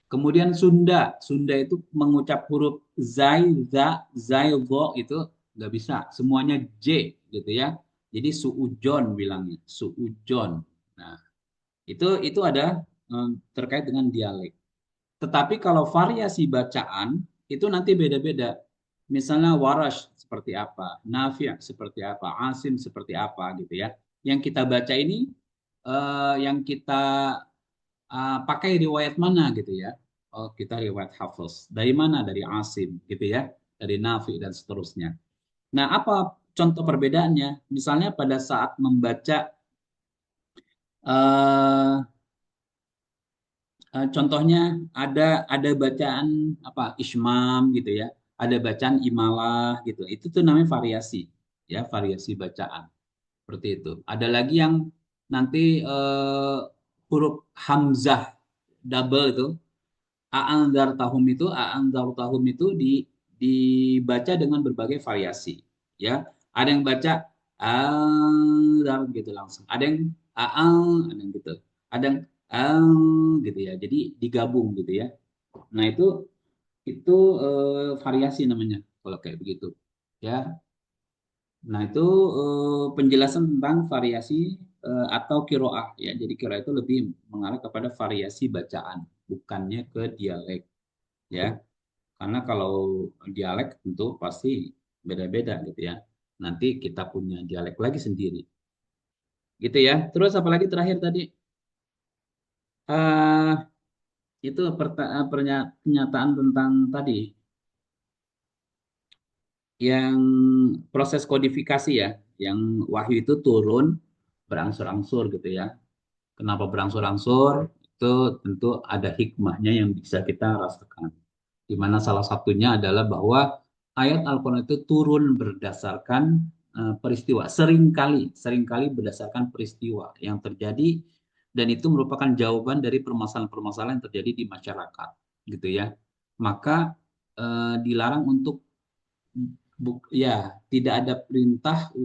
A: Kemudian Sunda, Sunda itu mengucap huruf zai, za, zai, go itu nggak bisa, semuanya J gitu ya. Jadi suujon bilangnya, suujon. Nah, itu ada terkait dengan dialek. Tetapi kalau variasi bacaan itu nanti beda-beda. Misalnya Warash seperti apa, Nafi' seperti apa, Asim seperti apa gitu ya. Yang kita baca ini yang kita pakai riwayat mana gitu ya. Oh, kita riwayat Hafiz. Dari mana? Dari Asim gitu ya. Dari Nafi dan seterusnya. Nah, apa contoh perbedaannya? Misalnya pada saat membaca contohnya ada bacaan apa ismam gitu ya, ada bacaan imalah gitu. Itu tuh namanya variasi ya, variasi bacaan seperti itu. Ada lagi yang nanti huruf hamzah double itu a'anzar tahum itu dibaca dengan berbagai variasi ya. Ada yang baca anzar gitu langsung, ada yang ada yang gitu, ada yang gitu ya, jadi digabung gitu ya. Nah, itu variasi namanya kalau kayak begitu ya. Nah, itu penjelasan tentang variasi atau kiroah ya. Jadi kiroah itu lebih mengarah kepada variasi bacaan, bukannya ke dialek ya. Karena kalau dialek tentu pasti beda-beda gitu ya. Nanti kita punya dialek lagi sendiri. Gitu ya. Terus apalagi terakhir tadi eh itu pernyataan tentang tadi yang proses kodifikasi ya, yang wahyu itu turun berangsur-angsur gitu ya. Kenapa berangsur-angsur? Itu tentu ada hikmahnya yang bisa kita rasakan. Di mana salah satunya adalah bahwa ayat Al-Quran itu turun berdasarkan peristiwa. Seringkali berdasarkan peristiwa yang terjadi dan itu merupakan jawaban dari permasalahan-permasalahan yang terjadi di masyarakat, gitu ya. Maka dilarang untuk ya tidak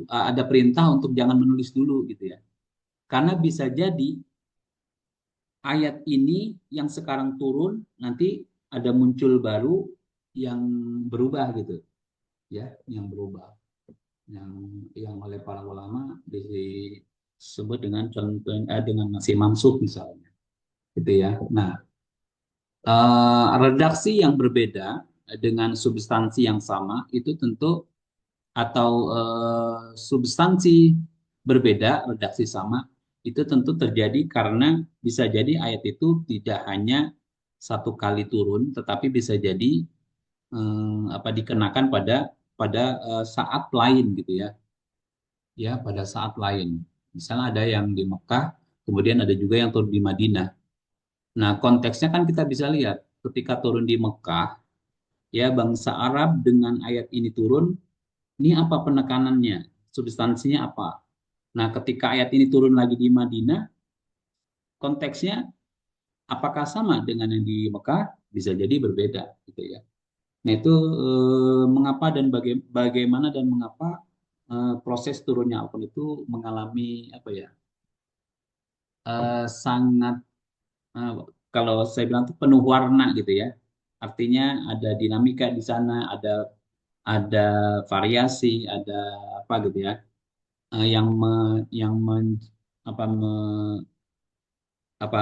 A: ada perintah untuk jangan menulis dulu gitu ya. Karena bisa jadi ayat ini yang sekarang turun nanti ada muncul baru yang berubah gitu ya, yang berubah yang oleh para ulama disebut dengan contoh dengan masih mansuh misalnya gitu ya. Nah, redaksi yang berbeda dengan substansi yang sama itu tentu atau substansi berbeda, redaksi sama, itu tentu terjadi karena bisa jadi ayat itu tidak hanya satu kali turun, tetapi bisa jadi dikenakan pada pada saat lain gitu ya pada saat lain. Misalnya ada yang di Mekah, kemudian ada juga yang turun di Madinah. Nah, konteksnya kan kita bisa lihat ketika turun di Mekah, ya bangsa Arab dengan ayat ini turun, ini apa penekanannya? Substansinya apa? Nah, ketika ayat ini turun lagi di Madinah, konteksnya apakah sama dengan yang di Mekah? Bisa jadi berbeda, gitu ya. Nah, itu mengapa dan bagaimana dan mengapa proses turunnya Al-Quran itu mengalami apa ya? Sangat kalau saya bilang itu penuh warna gitu ya. Artinya ada dinamika di sana, ada variasi, ada apa gitu ya yang yang apa apa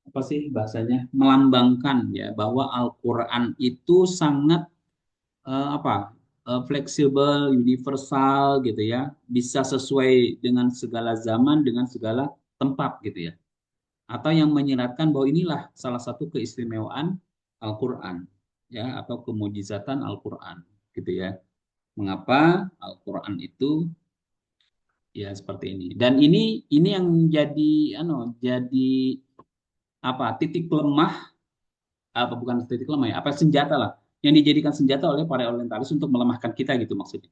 A: apa sih bahasanya melambangkan ya bahwa Al-Qur'an itu sangat apa fleksibel, universal gitu ya, bisa sesuai dengan segala zaman, dengan segala tempat gitu ya. Atau yang menyiratkan bahwa inilah salah satu keistimewaan Al-Qur'an ya atau kemujizatan Al-Qur'an gitu ya. Mengapa Al-Qur'an itu ya seperti ini. Dan ini yang jadi apa titik lemah apa bukan titik lemah ya apa senjata lah yang dijadikan senjata oleh para orientalis untuk melemahkan kita gitu maksudnya.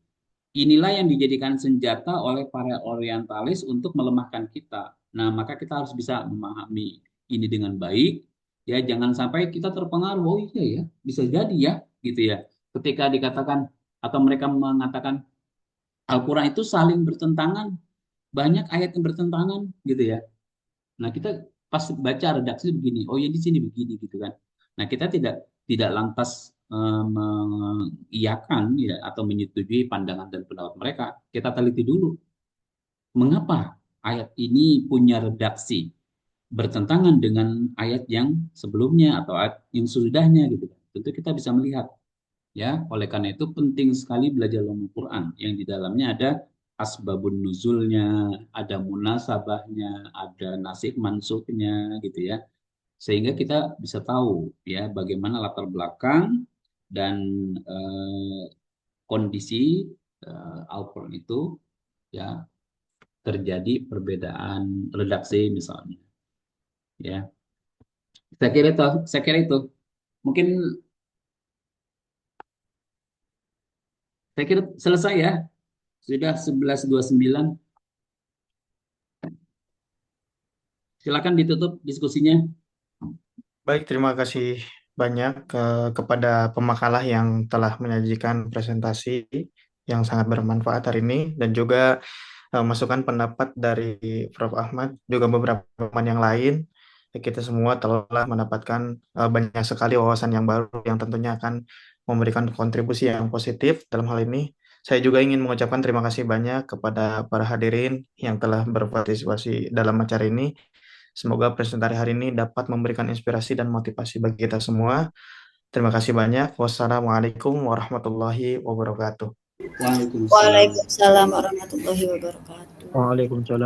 A: Inilah yang dijadikan senjata oleh para orientalis untuk melemahkan kita. Nah, maka kita harus bisa memahami ini dengan baik ya jangan sampai kita terpengaruh oh iya ya bisa jadi ya gitu ya. Ketika dikatakan atau mereka mengatakan Al-Quran itu saling bertentangan banyak ayat yang bertentangan gitu ya. Nah, kita pas baca redaksi begini, oh ya di sini begini gitu kan. Nah, kita tidak lantas mengiyakan ya atau menyetujui pandangan dan pendapat mereka. Kita teliti dulu mengapa ayat ini punya redaksi bertentangan dengan ayat yang sebelumnya atau ayat yang sesudahnya gitu. Tentu kita bisa melihat ya. Oleh karena itu penting sekali belajar ulumul Quran yang di dalamnya ada asbabun nuzulnya, ada munasabahnya, ada nasik mansuknya gitu ya. Sehingga kita bisa tahu ya bagaimana latar belakang dan kondisi Al-Quran itu ya terjadi perbedaan redaksi misalnya ya. Saya kira itu mungkin saya kira selesai ya. Sudah 11.29. Silakan ditutup diskusinya.
B: Baik, terima kasih banyak kepada pemakalah yang telah menyajikan presentasi yang sangat bermanfaat hari ini dan juga masukan pendapat dari Prof. Ahmad, juga beberapa teman yang lain. Kita semua telah mendapatkan banyak sekali wawasan yang baru yang tentunya akan memberikan kontribusi yang positif dalam hal ini. Saya juga ingin mengucapkan terima kasih banyak kepada para hadirin yang telah berpartisipasi dalam acara ini. Semoga presentasi hari ini dapat memberikan inspirasi dan motivasi bagi kita semua. Terima kasih banyak. Wassalamualaikum warahmatullahi wabarakatuh.
A: Waalaikumsalam.
K: Waalaikumsalam warahmatullahi wabarakatuh.
J: Waalaikumsalam.